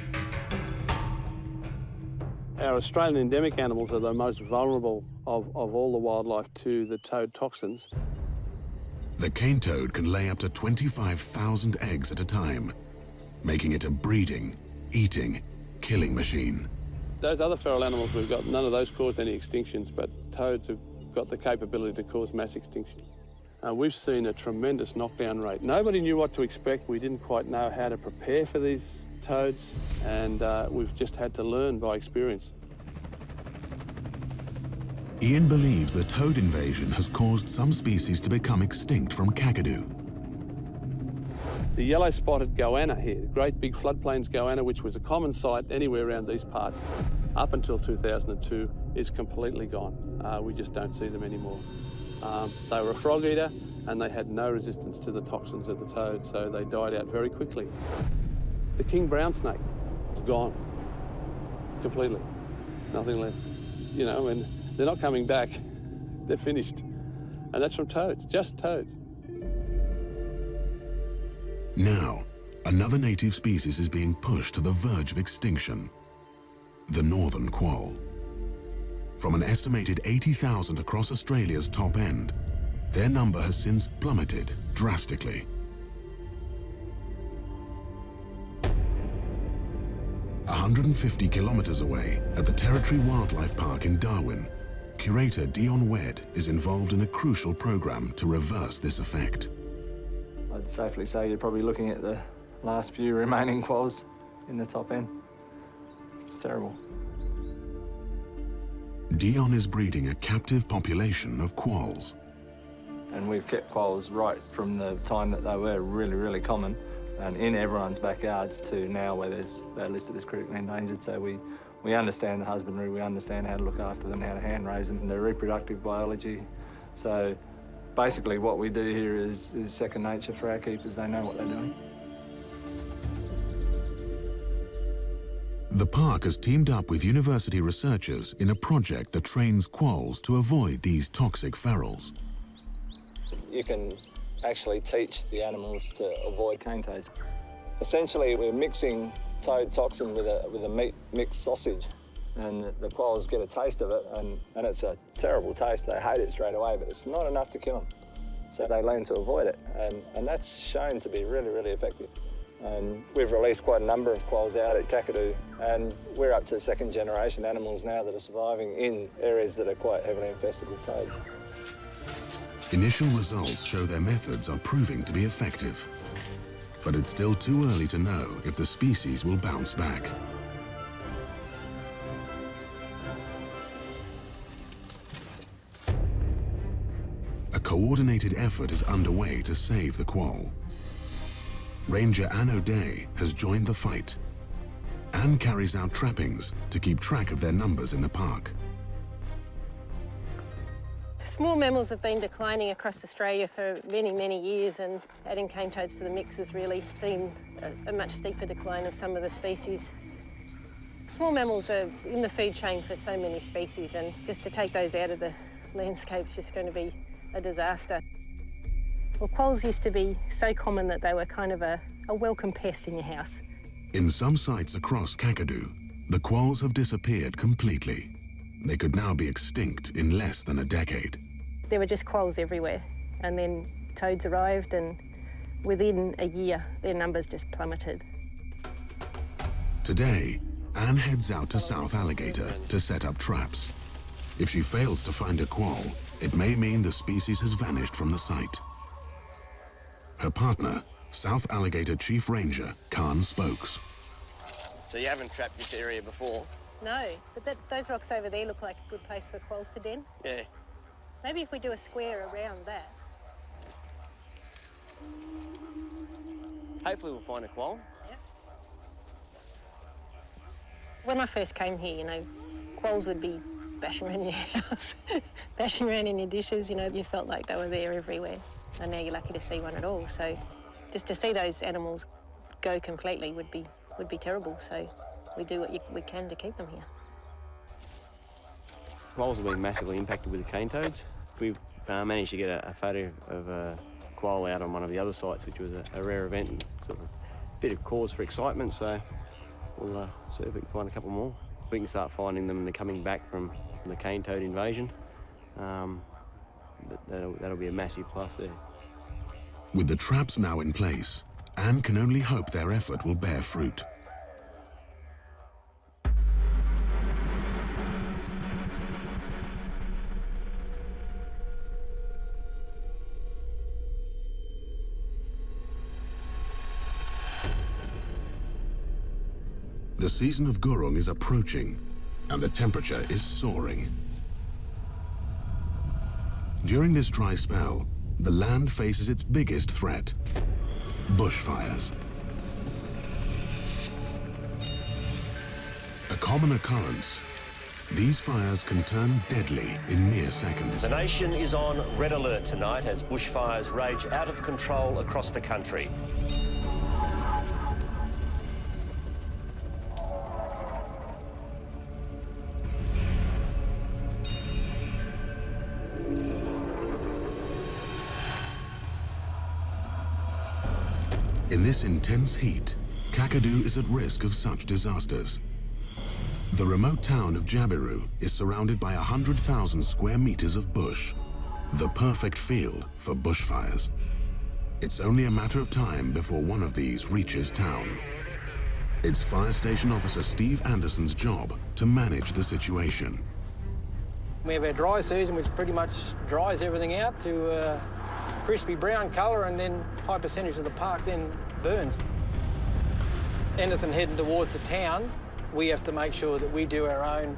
Our Australian endemic animals are the most vulnerable of all the wildlife to the toad toxins. The cane toad can lay up to 25,000 eggs at a time, making it a breeding, eating, killing machine. Those other feral animals we've got, none of those caused any extinctions, but toads have got the capability to cause mass extinction. We've seen a tremendous knockdown rate. Nobody knew what to expect. We didn't quite know how to prepare for these toads, and we've just had to learn by experience. Ian believes the toad invasion has caused some species to become extinct from Kakadu. The yellow-spotted goanna here, the great big floodplains goanna, which was a common sight anywhere around these parts up until 2002, is completely gone. We just don't see them anymore. They were a frog eater and they had no resistance to the toxins of the toad, so they died out very quickly. The king brown snake is gone completely, nothing left. You know, and they're not coming back, they're finished. And that's from toads, just toads. Now, another native species is being pushed to the verge of extinction, the northern quall. From an estimated 80,000 across Australia's top end, their number has since plummeted drastically. A 150 kilometers away, at the Territory Wildlife Park in Darwin, curator Dion Wedd is involved in a crucial program to reverse this effect. I'd safely say you're probably looking at the last few remaining qualls in the top end. It's terrible. Dion is breeding a captive population of qualls. And we've kept qualls right from the time that they were really, really common and in everyone's backyards to now where they're listed as critically endangered. So we understand the husbandry, we understand how to look after them, how to hand raise them, and their reproductive biology. So basically what we do here is second nature for our keepers. They know what they're doing. The park has teamed up with university researchers in a project that trains qualls to avoid these toxic ferals. You can actually teach the animals to avoid cane toads. Essentially, we're mixing toad toxin with a meat mixed sausage, and the qualls get a taste of it, and it's a terrible taste. They hate it straight away, but it's not enough to kill them. So they learn to avoid it, and that's shown to be really, really effective. We've released quite a number of qualls out at Kakadu, and we're up to second generation animals now that are surviving in areas that are quite heavily infested with toads. Initial results show their methods are proving to be effective, but it's still too early to know if the species will bounce back. A coordinated effort is underway to save the quall. Ranger Anne O'Day has joined the fight. Anne carries out trappings to keep track of their numbers in the park. Small mammals have been declining across Australia for many, many years, and adding cane toads to the mix has really seen a much steeper decline of some of the species. Small mammals are in the food chain for so many species, and just to take those out of the landscape is just going to be a disaster. Well, qualls used to be so common that they were kind of a welcome pest in your house. In some sites across Kakadu, the qualls have disappeared completely. They could now be extinct in less than a decade. There were just quolls everywhere, and then toads arrived, and within a year, their numbers just plummeted. Today, Anne heads out to South Alligator to set up traps. If she fails to find a quall, it may mean the species has vanished from the site. Her partner, South Alligator Chief Ranger Khan Spokes. So you haven't trapped this area before? No, but those rocks over there look like a good place for quolls to den. Yeah. Maybe if we do a square around that. Hopefully we'll find a quall. Yep. When I first came here, you know, quolls would be bashing around your house, bashing around in your dishes, you know, you felt like they were there everywhere. And now you're lucky to see one at all. So just to see those animals go completely would be terrible. So we do what we can to keep them here. Quolls have been massively impacted with the cane toads. We've managed to get a photo of a quoll out on one of the other sites, which was a rare event and sort of a bit of cause for excitement. So we'll see if we can find a couple more. We can start finding them and they're coming back from the cane toad invasion. That'll be a massive plus there. With the traps now in place, Anne can only hope their effort will bear fruit. The season of Gurung is approaching, and the temperature is soaring. During this dry spell, the land faces its biggest threat: bushfires. A common occurrence, these fires can turn deadly in mere seconds. The nation is on red alert tonight as bushfires rage out of control across the country. In this intense heat, Kakadu is at risk of such disasters. The remote town of Jabiru is surrounded by 100,000 square meters of bush, the perfect field for bushfires. It's only a matter of time before one of these reaches town. It's Fire Station Officer Steve Anderson's job to manage the situation. We have our dry season, which pretty much dries everything out to a crispy brown colour, and then high percentage of the park then burns. Anything heading towards the town, we have to make sure that we do our own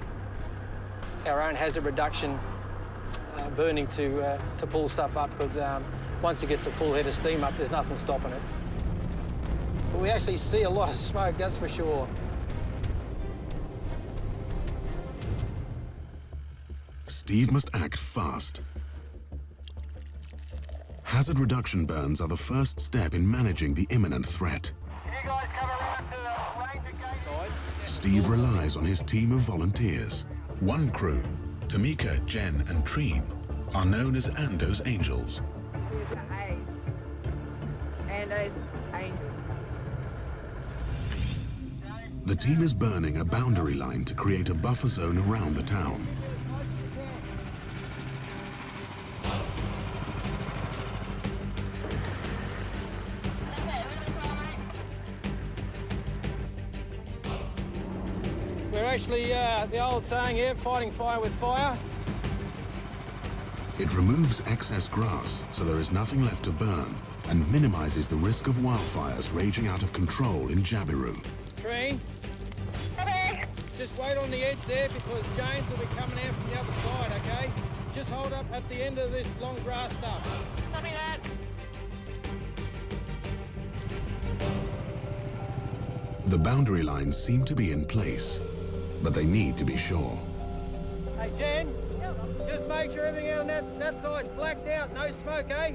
hazard reduction burning to pull stuff up, because once it gets a full head of steam up, there's nothing stopping it. But we actually see a lot of smoke, that's for sure. Steve must act fast. Hazard reduction burns are the first step in managing the imminent threat. Steve relies on his team of volunteers. One crew, Tamika, Jen, and Treen, are known as Ando's Angels. The team is burning a boundary line to create a buffer zone around the town. We're actually, the old saying here, fighting fire with fire. It removes excess grass so there is nothing left to burn and minimizes the risk of wildfires raging out of control in Jabiru. Tree. Just wait on the edge there, because James will be coming out from the other side, okay? Just hold up at the end of this long grass stuff. Copy that. The boundary lines seem to be in place, but they need to be sure. Hey, Jen, just make sure everything out on that side's blacked out, no smoke, eh?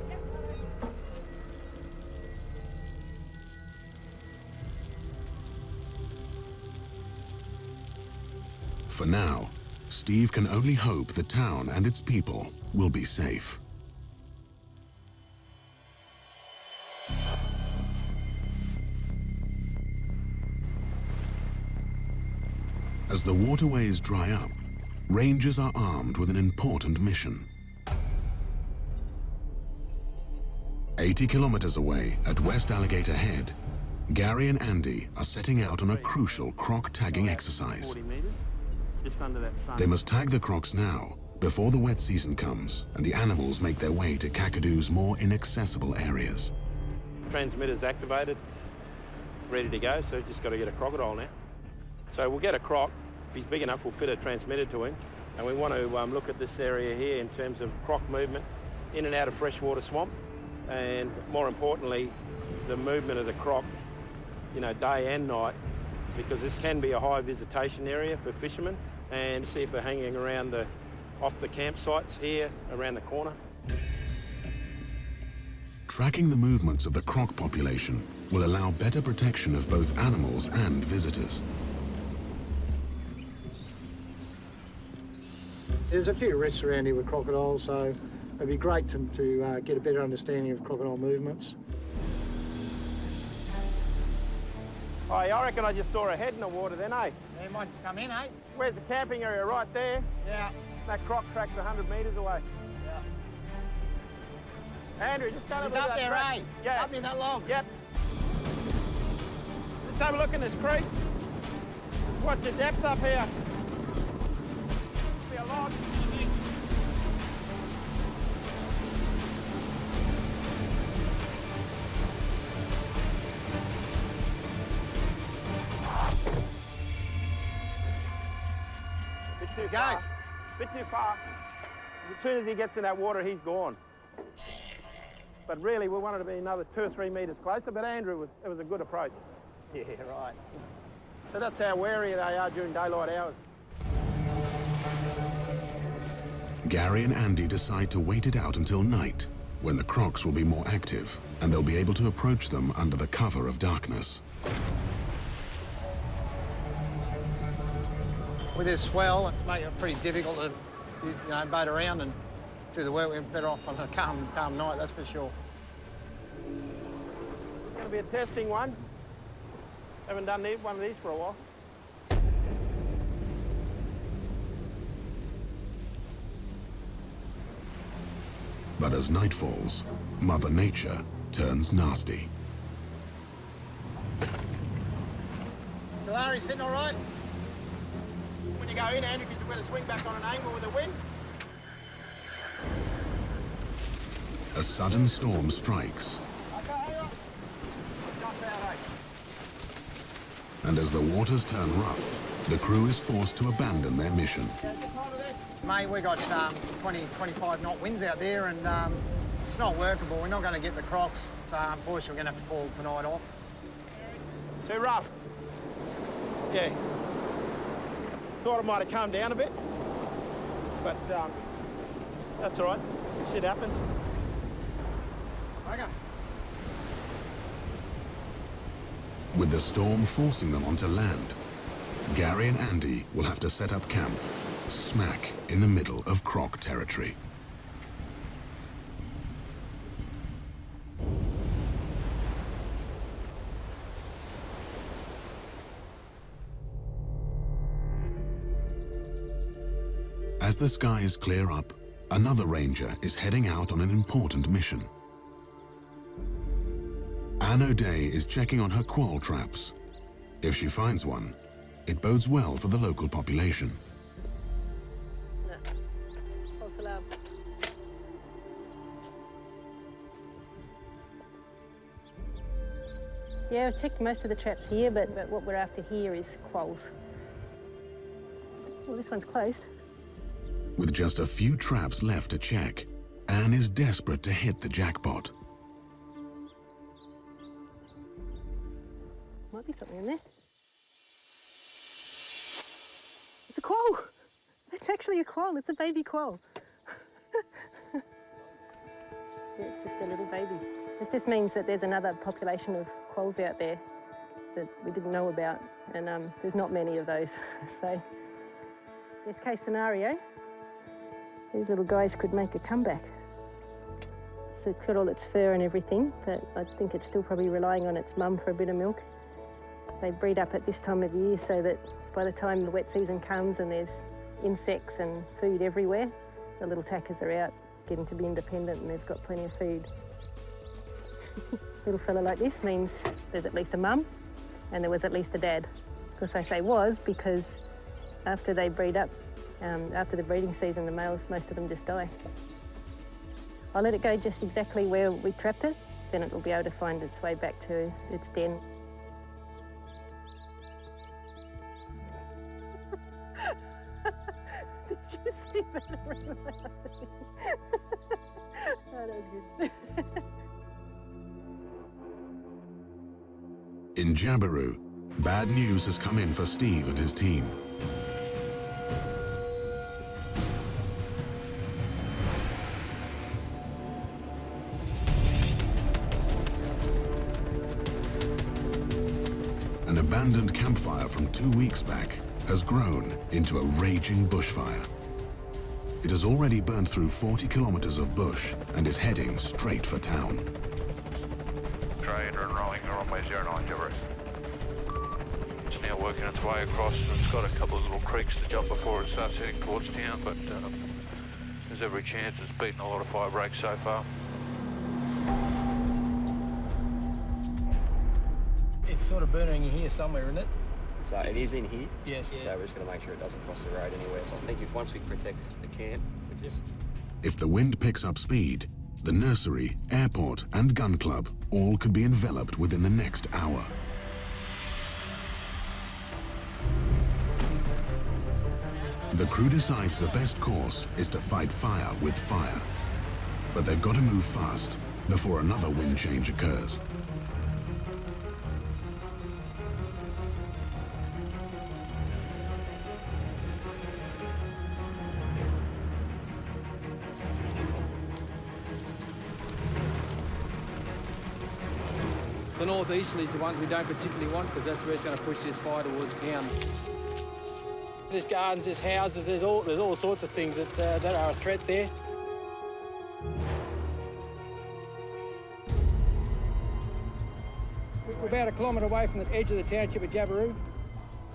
For now, Steve can only hope the town and its people will be safe. As the waterways dry up, rangers are armed with an important mission. 80 kilometers away at West Alligator Head, Gary and Andy are setting out on a crucial croc tagging exercise. 40 metres, just under that sun. They must tag the crocs now, before the wet season comes and the animals make their way to Kakadu's more inaccessible areas. Transmitter's activated, ready to go, so just got to get a crocodile now. So we'll get a croc. If he's big enough, we'll fit a transmitter to him. And we want to look at this area here in terms of croc movement in and out of freshwater swamp. And more importantly, the movement of the croc, you know, day and night, because this can be a high visitation area for fishermen, and see if they're hanging around off the campsites here around the corner. Tracking the movements of the croc population will allow better protection of both animals and visitors. There's a few risks around here with crocodiles, so it'd be great to get a better understanding of crocodile movements. Oh, I reckon I just saw a head in the water then, eh? They might just come in, eh? Where's the camping area? Right there? Yeah. That croc track's 100 metres away. Yeah. Andrew, just go He's up there, track. eh? Yeah. Up in that log. Yep. Let's have a look in this creek. What's the depth up here? Be a log. Too far. Bit too far. As soon as he gets in that water, he's gone. But really, we wanted to be another 2 or 3 metres closer, but Andrew, it was a good approach. Yeah, right. So that's how wary they are during daylight hours. Gary and Andy decide to wait it out until night, when the crocs will be more active, and they'll be able to approach them under the cover of darkness. With this swell, it's making it pretty difficult to, boat around and do the work. We're better off on a calm night, that's for sure. It's going to be a testing one. Haven't done one of these for a while. But as night falls, Mother Nature turns nasty. Larry, sitting all right? When you go in, Andrew, you better swing back on an angle with the wind. A sudden storm strikes. And as the waters turn rough, the crew is forced to abandon their mission. Mate, we got 20, 25 knot winds out there, and it's not workable. We're not going to get the crocs, so unfortunately we're going to have to call tonight off. Too rough. Yeah. Thought it might have calmed down a bit, but that's all right. Shit happens. Okay. With the storm forcing them onto land, Gary and Andy will have to set up camp smack in the middle of croc territory. As the skies clear up, another ranger is heading out on an important mission. Anne O'Day is checking on her quall traps. If she finds one, it bodes well for the local population. False alarm. Yeah, I've checked most of the traps here, but what we're after here is qualls. Well, this one's closed. With just a few traps left to check, Anne is desperate to hit the jackpot. Might be something in there. It's a quall. It's actually a quall. It's a baby quall. Yeah, it's just a little baby. This just means that there's another population of qualls out there that we didn't know about, and there's not many of those. So, best case scenario, these little guys could make a comeback. So it's got all its fur and everything, but I think it's still probably relying on its mum for a bit of milk. They breed up at this time of year so that by the time the wet season comes and there's insects and food everywhere, the little tackers are out getting to be independent and they've got plenty of food. Little fella like this means there's at least a mum and there was at least a dad. Of course I say was because after they breed up, after the breeding season, the males, most of them just die. I'll let it go just exactly where we trapped it, then it will be able to find its way back to its den. Did you see that? Oh, that was good. In Jabiru, bad news has come in for Steve and his team. An abandoned campfire from 2 weeks back has grown into a raging bushfire. It has already burned through 40 kilometers of bush and is heading straight for town. Trader and rolling runway 09 Jabiru. It's now working its way across and it's got a couple of little creeks to jump before it starts heading towards town, but there's every chance it's beaten a lot of fire breaks so far. It's sort of burning in here somewhere, isn't it? So it is in here. Yes. So we're just going to make sure it doesn't cross the road anywhere. So I think if once we protect the camp, which is... If the wind picks up speed, the nursery, airport, and gun club all could be enveloped within the next hour. The crew decides the best course is to fight fire with fire. But they've got to move fast before another wind change occurs. The northeasterly is the ones we don't particularly want because that's where it's going to push this fire towards town. There's gardens, there's houses, there's all sorts of things that are a threat there. We're about 1 kilometre away from the edge of the township of Jabiru.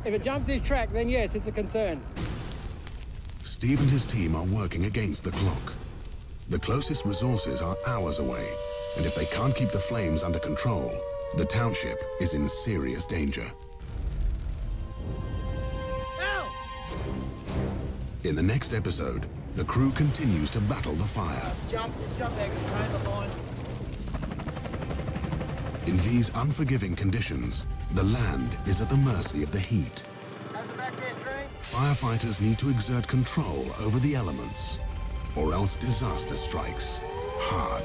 If it jumps this track, then yes, it's a concern. Steve and his team are working against the clock. The closest resources are hours away, and if they can't keep the flames under control, the township is in serious danger. In the next episode, the crew continues to battle the fire. It's jumped there, contain the line. In these unforgiving conditions, the land is at the mercy of the heat. Firefighters need to exert control over the elements, or else disaster strikes hard.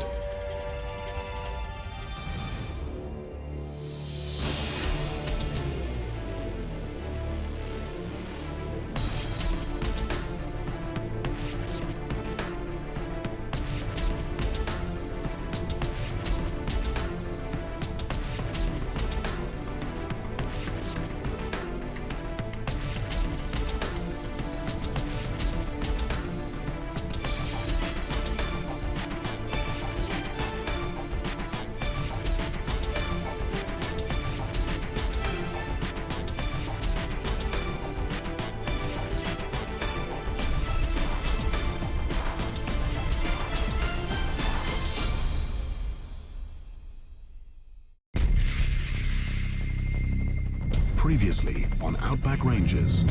Previously on Outback Rangers.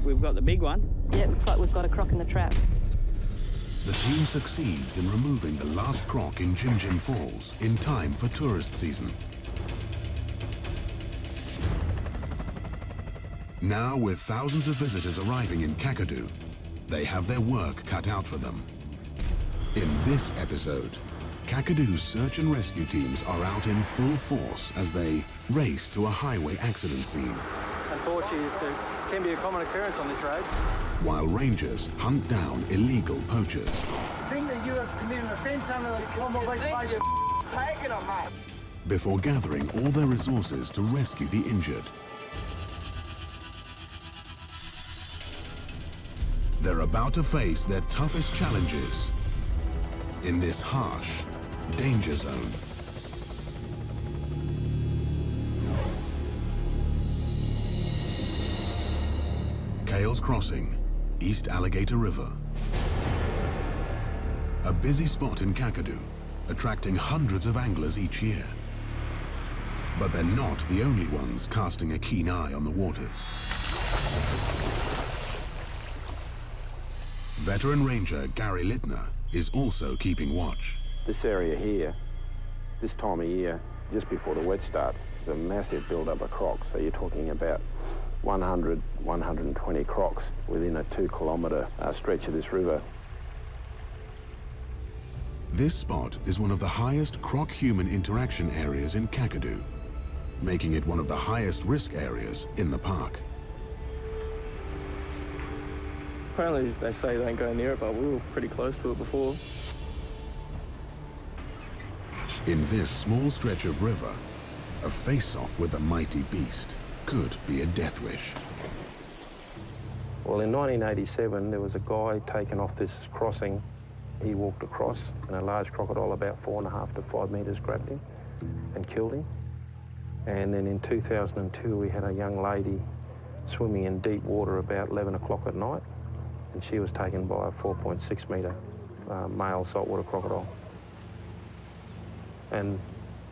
We've got the big one. Yeah, it looks like we've got a croc in the trap. The team succeeds in removing the last croc in Jim Jim Falls in time for tourist season. Now, with thousands of visitors arriving in Kakadu, they have their work cut out for them. In this episode, Kakadu's search and rescue teams are out in full force as they race to a highway accident scene. Unfortunately, it can be a common occurrence on this road. While rangers hunt down illegal poachers. I think that you have committed an offence under the Commonwealth Legislation. Taking them, mate. Before gathering all their resources to rescue the injured. They're about to face their toughest challenges in this harsh danger zone. Wales Crossing, East Alligator River. A busy spot in Kakadu, attracting hundreds of anglers each year. But they're not the only ones casting a keen eye on the waters. Veteran ranger Gary Littner is also keeping watch. This area here, this time of year, just before the wet starts, there's a massive build-up of crocs. So you're talking about 100, 120 crocs within a 2-kilometre stretch of this river. This spot is one of the highest croc-human interaction areas in Kakadu, making it one of the highest risk areas in the park. Apparently they say don't go near it, but we were pretty close to it before. In this small stretch of river, a face-off with a mighty beast could be a death wish. Well, in 1987, there was a guy taken off this crossing. He walked across, and a large crocodile about 4.5 to 5 metres grabbed him and killed him. And then in 2002, we had a young lady swimming in deep water about 11 o'clock at night, and she was taken by a 4.6 metre male saltwater crocodile. And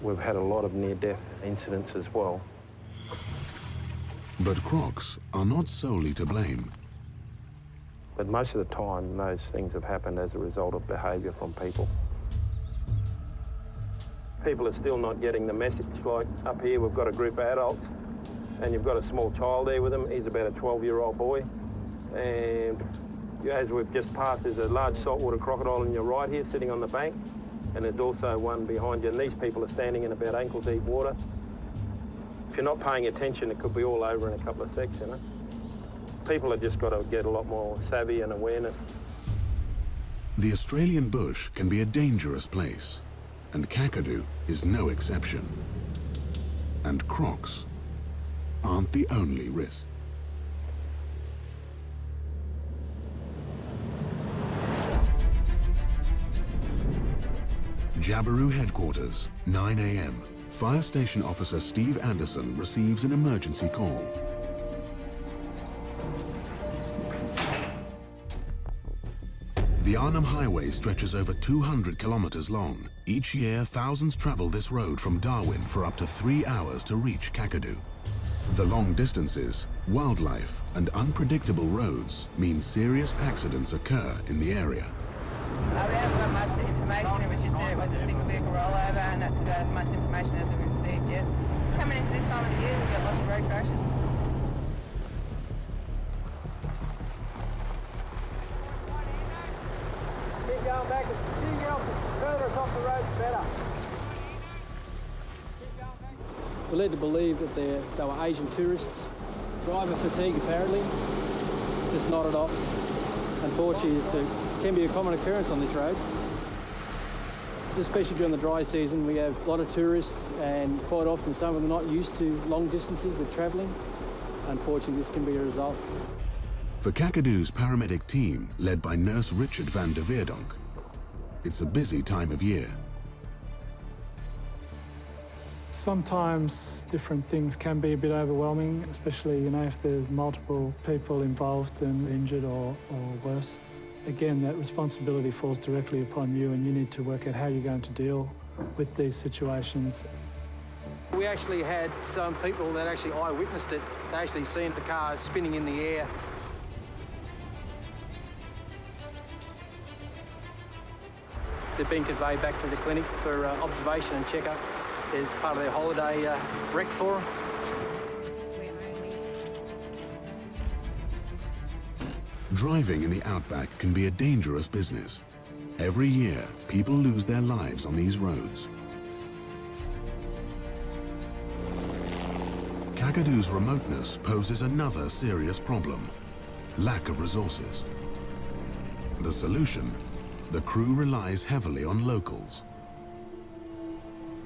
we've had a lot of near-death incidents as well. But crocs are not solely to blame. But most of the time, those things have happened as a result of behaviour from people. People are still not getting the message. Like up here, we've got a group of adults, and you've got a small child there with them. He's about a 12-year-old boy. And as we've just passed, there's a large saltwater crocodile on your right here, sitting on the bank. And there's also one behind you, and these people are standing in about ankle-deep water. If you're not paying attention, it could be all over in a couple of seconds, you know? People have just got to get a lot more savvy and awareness. The Australian bush can be a dangerous place, and Kakadu is no exception. And crocs aren't the only risk. Jabiru headquarters, 9 a.m. Fire Station Officer Steve Anderson receives an emergency call. The Arnhem Highway stretches over 200 kilometers long. Each year, thousands travel this road from Darwin for up to 3 hours to reach Kakadu. The long distances, wildlife, and unpredictable roads mean serious accidents occur in the area. We haven't got much information. It was just that it was a single vehicle rollover, and that's about as much information as we've received yet. Coming into this time of the year, we've got lots of road crashes. Keep going back. Keep going further off the road, better. We're led to believe that they were Asian tourists. Driver fatigue, apparently, just nodded off. Unfortunately, it can be a common occurrence on this road. Especially during the dry season, we have a lot of tourists, and quite often some of them are not used to long distances with travelling. Unfortunately, this can be a result. For Kakadu's paramedic team, led by Nurse Richard van der Veerdonk, it's a busy time of year. Sometimes different things can be a bit overwhelming, especially, if there's multiple people involved and injured or worse. Again, that responsibility falls directly upon you, and you need to work out how you're going to deal with these situations. We actually had some people that actually eyewitnessed it. They actually seen the car spinning in the air. They've been conveyed back to the clinic for observation and checkup as part of their holiday rec for them. Driving in the outback can be a dangerous business. Every year, people lose their lives on these roads. Kakadu's remoteness poses another serious problem: lack of resources. The solution? The crew relies heavily on locals.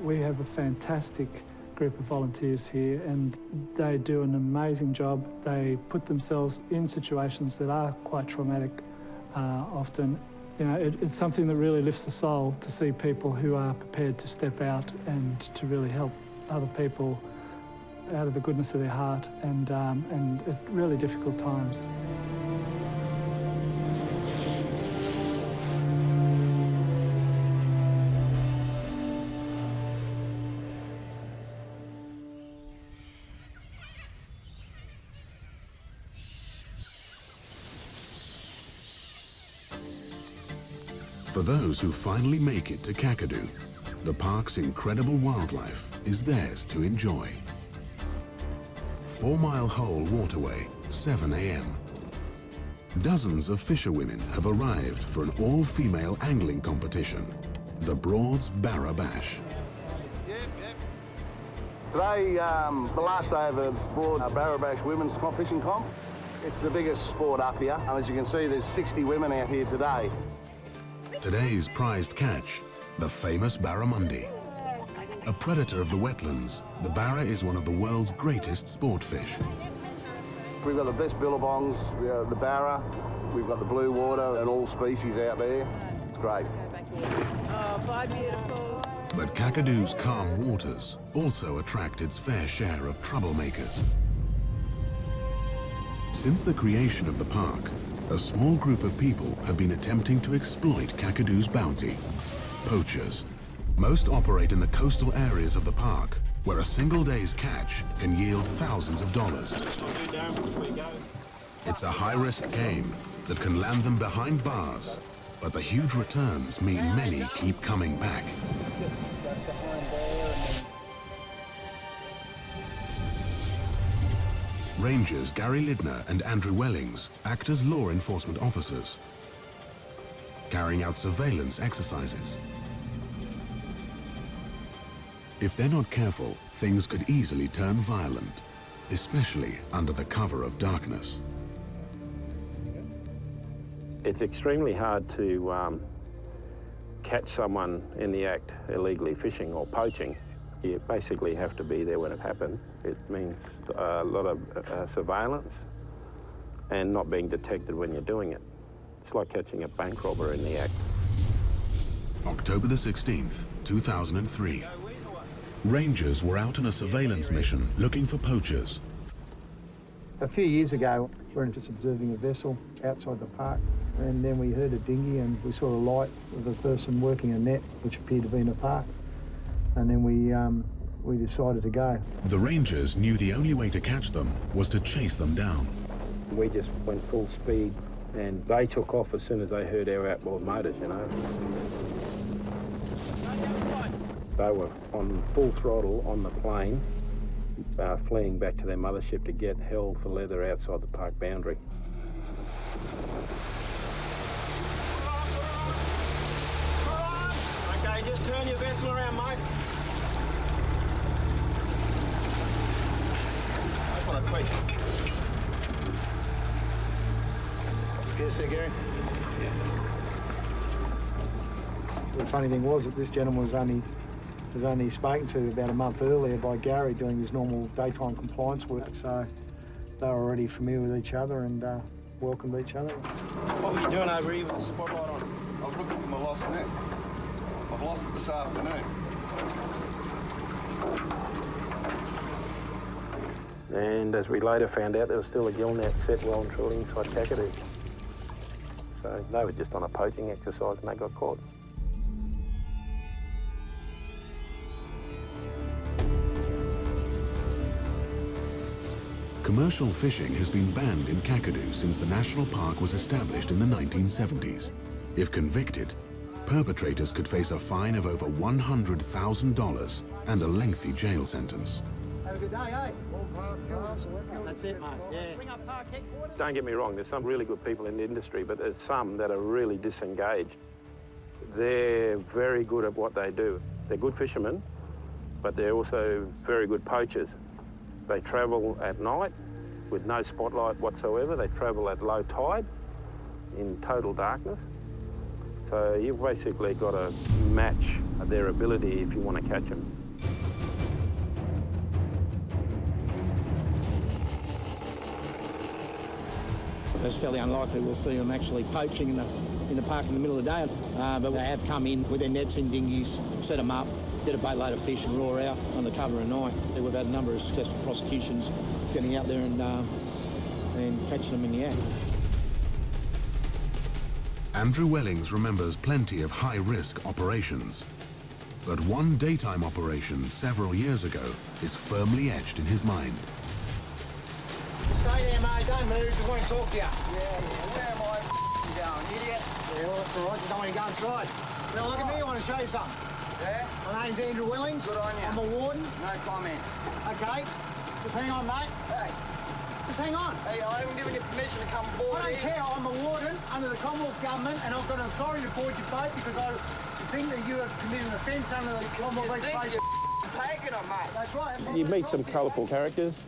We have a fantastic group of volunteers here, and they do an amazing job. They put themselves in situations that are quite traumatic often. It's something that really lifts the soul to see people who are prepared to step out and to really help other people out of the goodness of their heart and at really difficult times. For those who finally make it to Kakadu, the park's incredible wildlife is theirs to enjoy. 4-mile hole waterway, 7 a.m. Dozens of fisherwomen have arrived for an all-female angling competition, the Broads Barra Bash. Today, the last day of the Broad Barra Bash women's fishing comp. It's the biggest sport up here. As you can see, there's 60 women out here today. Today's prized catch, the famous barramundi. A predator of the wetlands, the barra is one of the world's greatest sport fish. We've got the best billabongs, the barra, we've got the blue water and all species out there. It's great. Oh, bye, beautiful. But Kakadu's calm waters also attract its fair share of troublemakers. Since the creation of the park, a small group of people have been attempting to exploit Kakadu's bounty. Poachers. Most operate in the coastal areas of the park, where a single day's catch can yield thousands of dollars. It's a high-risk game that can land them behind bars, but the huge returns mean many keep coming back. Rangers Gary Lidner and Andrew Wellings act as law enforcement officers, carrying out surveillance exercises. If they're not careful, things could easily turn violent, especially under the cover of darkness. It's extremely hard to catch someone in the act illegally fishing or poaching. You basically have to be there when it happens. It means a lot of surveillance and not being detected when you're doing it. It's like catching a bank robber in the act. October the 16th, 2003. Rangers were out on a surveillance mission looking for poachers. A few years ago, we were just observing a vessel outside the park, and then we heard a dinghy and we saw a light of a person working a net, which appeared to be in the park. And then we decided to go. The Rangers knew the only way to catch them was to chase them down. We just went full speed and they took off as soon as they heard our outboard motors, you know. They were on full throttle on the plane, fleeing back to their mothership to get held for leather outside the park boundary. Okay, just turn your vessel around, mate. Open it quick. Yes, sir, Gary. Yeah. The funny thing was that this gentleman was only spoken to about a month earlier by Gary doing his normal daytime compliance work, so they were already familiar with each other and welcomed each other. What were you doing over here with the spotlight on? I was looking for my lost net. I've lost it this afternoon. And as we later found out, there was still a gill net set well and truly inside Kakadu. So they were just on a poaching exercise and they got caught. Commercial fishing has been banned in Kakadu since the national park was established in the 1970s. If convicted, perpetrators could face a fine of over $100,000 and a lengthy jail sentence. Have a good day, eh? That's it, mate. Yeah. Bring up park headquarters. Don't get me wrong, there's some really good people in the industry, but there's some that are really disengaged. They're very good at what they do. They're good fishermen, but they're also very good poachers. They travel at night with no spotlight whatsoever. They travel at low tide in total darkness. So you've basically got to match their ability if you want to catch them. It's fairly unlikely we'll see them actually poaching in the park in the middle of the day, but they have come in with their nets and dinghies, set them up, get a boatload of fish and roar out under cover of night. We've had a number of successful prosecutions getting out there and catching them in the act. Andrew Wellings remembers plenty of high-risk operations. But one daytime operation several years ago is firmly etched in his mind. Stay there, mate. Don't move. Just want to talk to you. Yeah. Where am I going, idiot? Yeah, well, that's all right. Just don't want you to go inside. Now, look at me. I want to show you something. Yeah? My name's Andrew Wellings. Good on you. I'm a warden. No comment. Okay. Just hang on, mate. Hey. Just hang on. Hey, I haven't given you permission to come aboard I don't here. care. I'm a warden under the Commonwealth Government, and I've got an authority to board your boat because I think that you have committed an offence under the Commonwealth You think Boat. you're taking them, mate? That's right. You meet some colourful characters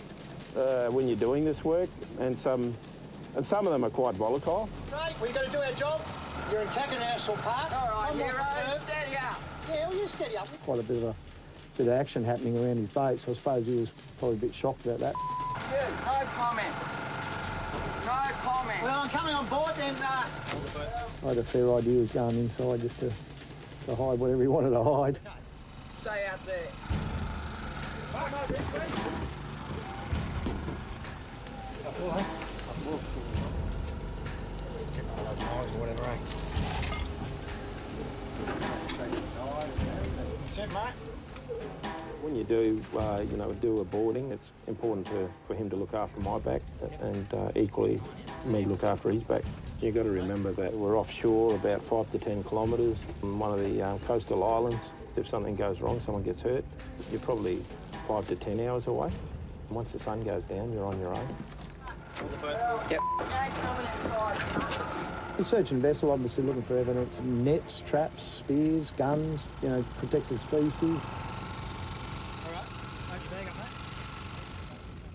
when you're doing this work, and some of them are quite volatile. Right, we've got to do our job. You're in Kakadu National Park. All right, hero, steady up. Yeah, well, you steady up. Quite a bit of action happening around his boat, so I suppose he was probably a bit shocked about that. You, no comment. No comment. Well, I'm coming on board then. I had a fair idea of going inside just to hide whatever he wanted to hide. Stay out there. When you do, do a boarding, it's important for him to look after my back and equally me look after his back. You've got to remember that we're offshore about 5 to 10 kilometres from one of the coastal islands. If something goes wrong, someone gets hurt, you're probably 5 to 10 hours away. Once the sun goes down, you're on your own. Yep. The searching vessel, obviously looking for evidence, nets, traps, spears, guns, protected species.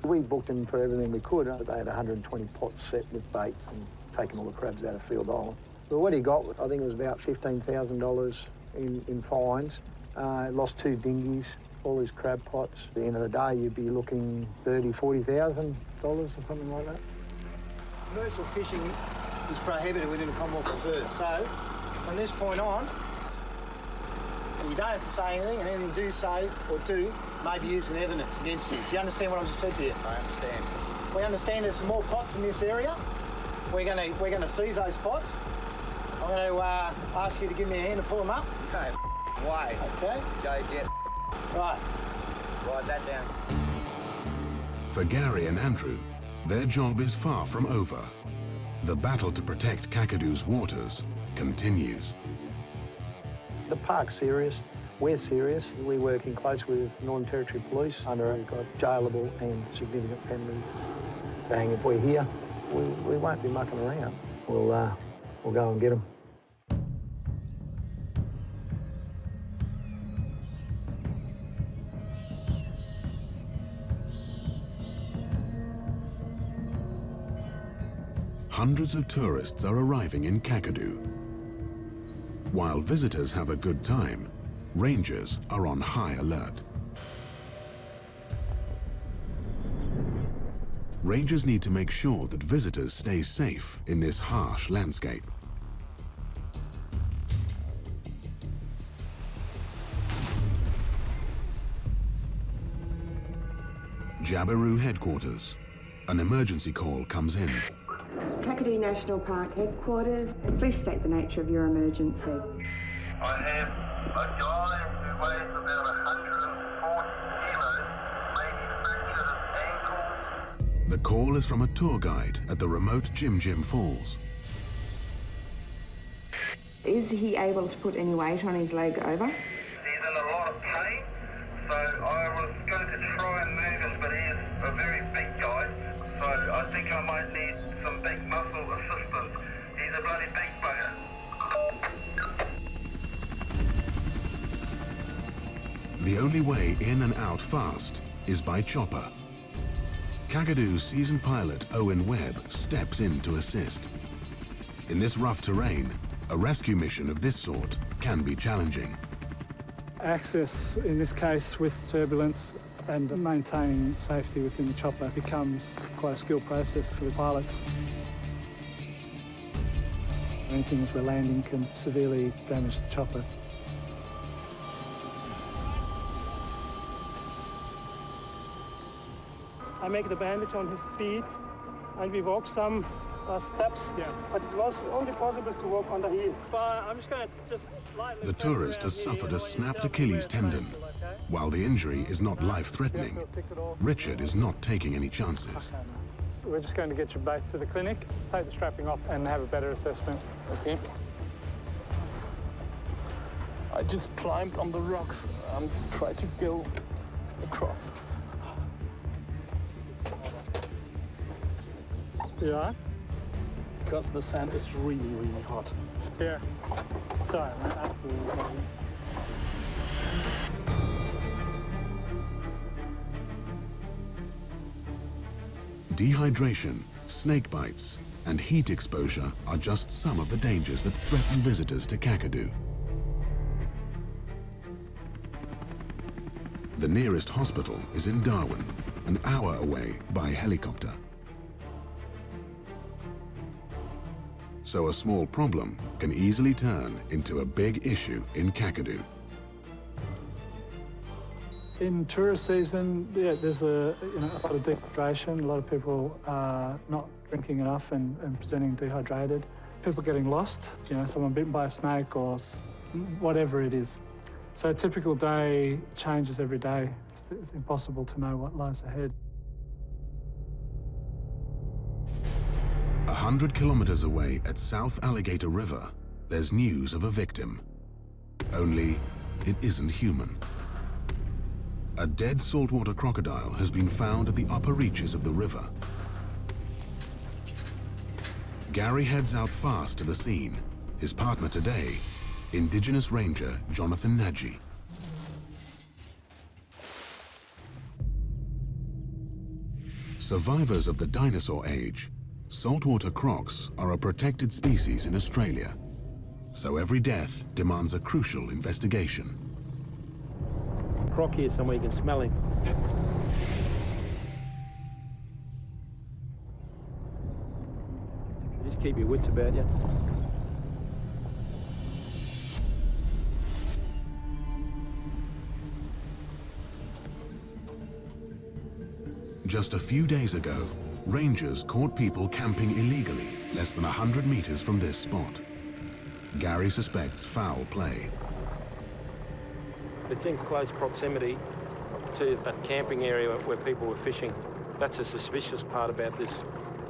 We booked him for everything we could. They had 120 pots set with bait and taken all the crabs out of Field Island. But what he got, I think it was about $15,000 in fines. Lost 2 dinghies, all his crab pots. At the end of the day, you'd be looking $30,000, $40,000 or something like that. Commercial fishing is prohibited within the Commonwealth Reserve. So, from this point on, you don't have to say anything, and anything you do say or do may be used in evidence against you. Do you understand what I just said to you? I understand. We understand there's some more pots in this area. We're going to seize those pots. I'm going to ask you to give me a hand to pull them up. Okay. Why? Okay. Go get. Right. Write that down. For Gary and Andrew, their job is far from over. The battle to protect Kakadu's waters continues. The park's serious. We're serious. We work in close with Northern Territory Police under a jailable and significant penalty. Bang, if we're here, we won't be mucking around. We'll go and get them. Hundreds of tourists are arriving in Kakadu. While visitors have a good time, rangers are on high alert. Rangers need to make sure that visitors stay safe in this harsh landscape. Jabiru headquarters. An emergency call comes in. Kakadu National Park headquarters. Please state the nature of your emergency. I have a guy who weighs about 140 kilos, maybe fractured his ankle. The call is from a tour guide at the remote Jim Jim Falls. Is he able to put any weight on his leg over? He's in a lot of pain, so I was going to try and move him, but he's a very big guy, so I think I might need some big muscle assistance. He's a bloody big bugger. The only way in and out fast is by chopper. Kakadu's seasoned pilot Owen Webb steps in to assist. In this rough terrain, a rescue mission of this sort can be challenging. Access, in this case with turbulence and maintaining safety within the chopper, becomes quite a skilled process for the pilots. Anything as we're landing can severely damage the chopper. I make the bandage on his feet, and we walk some steps. Yeah. But it was only possible to walk on the heel. But I'm just going to just lightly... The tourist has suffered a snapped Achilles tendon. While the injury is not life-threatening, Richard is not taking any chances. We're just going to get you back to the clinic, take the strapping off, and have a better assessment. Okay. I just climbed on the rocks and tried to go across. Yeah? Because the sand is really, really hot. Yeah. Sorry, mate. Dehydration, snake bites, and heat exposure are just some of the dangers that threaten visitors to Kakadu. The nearest hospital is in Darwin, an hour away by helicopter. So a small problem can easily turn into a big issue in Kakadu. In tourist season, yeah, there's a lot of dehydration. A lot of people are not drinking enough and presenting dehydrated. People getting lost, someone bitten by a snake or whatever it is. So a typical day changes every day. It's impossible to know what lies ahead. 100 kilometers away at South Alligator River, there's news of a victim. Only it isn't human. A dead saltwater crocodile has been found at the upper reaches of the river. Gary heads out fast to the scene. His partner today, Indigenous Ranger Jonathan Nagy. Survivors of the dinosaur age, saltwater crocs are a protected species in Australia. So every death demands a crucial investigation. Croc here somewhere, you can smell him. Just keep your wits about you. Just a few days ago, rangers caught people camping illegally less than 100 meters from this spot. Gary suspects foul play. It's in close proximity to a camping area where people were fishing. That's a suspicious part about this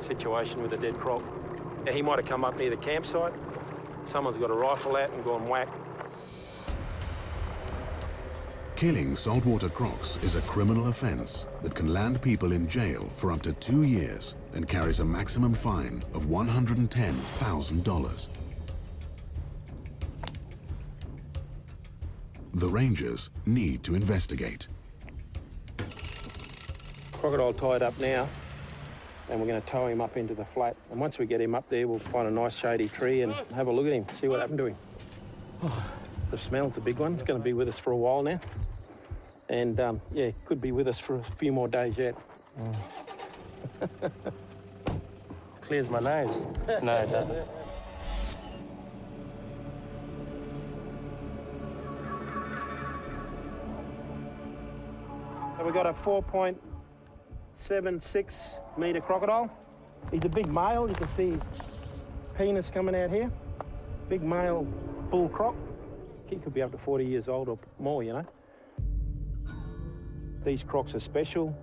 situation with the dead croc. He might have come up near the campsite. Someone's got a rifle out and gone whack. Killing saltwater crocs is a criminal offense that can land people in jail for up to 2 years and carries a maximum fine of $110,000. The rangers need to investigate. Crocodile tied up now, and we're going to tow him up into the flat. And once we get him up there, we'll find a nice shady tree and have a look at him, see what happened to him. Oh, the smell's a big one. It's going to be with us for a while now. And yeah, could be with us for a few more days yet. Clears my nose. No, it doesn't. So we've got a 4.76 metre crocodile. He's a big male. You can see his penis coming out here. Big male bull croc. He could be up to 40 years old or more, These crocs are special.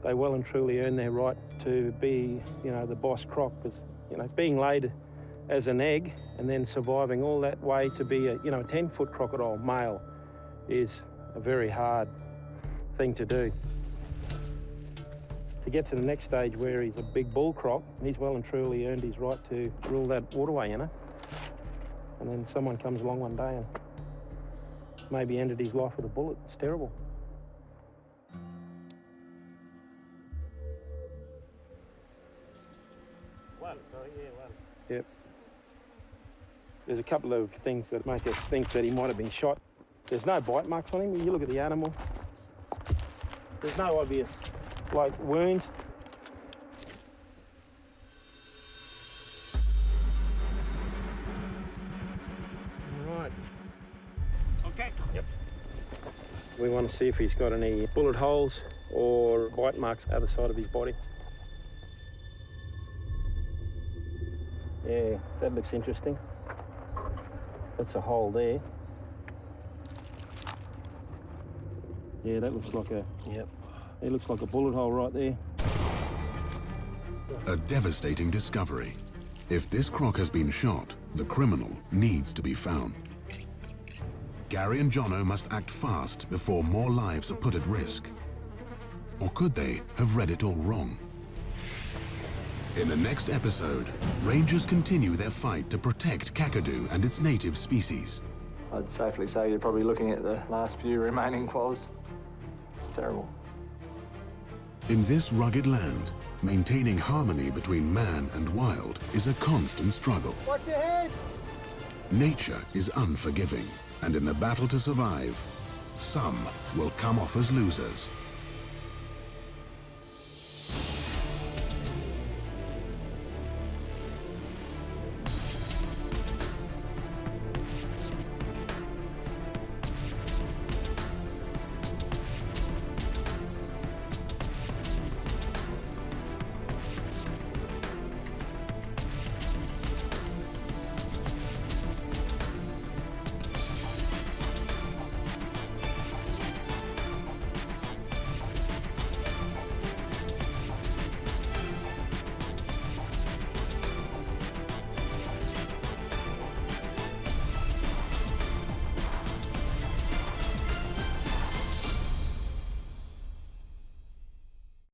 They well and truly earn their right to be, the boss croc. Because, being laid as an egg and then surviving all that way to be a 10-foot crocodile male is a very hard thing to do. To get to the next stage where he's a big bull croc, he's well and truly earned his right to rule that waterway, And then someone comes along one day and maybe ended his life with a bullet. It's terrible. One. Yep. There's a couple of things that make us think that he might have been shot. There's no bite marks on him. You look at the animal. There's no obvious, wounds. Right. Okay. Yep. We want to see if he's got any bullet holes or bite marks either side of his body. Yeah, that looks interesting. That's a hole there. Yeah, that looks like a, yep. It looks like a bullet hole right there. A devastating discovery. If this croc has been shot, the criminal needs to be found. Gary and Jono must act fast before more lives are put at risk. Or could they have read it all wrong? In the next episode, rangers continue their fight to protect Kakadu and its native species. I'd safely say you're probably looking at the last few remaining quolls. It's terrible. In this rugged land, maintaining harmony between man and wild is a constant struggle. Watch your head! Nature is unforgiving, and in the battle to survive, some will come off as losers.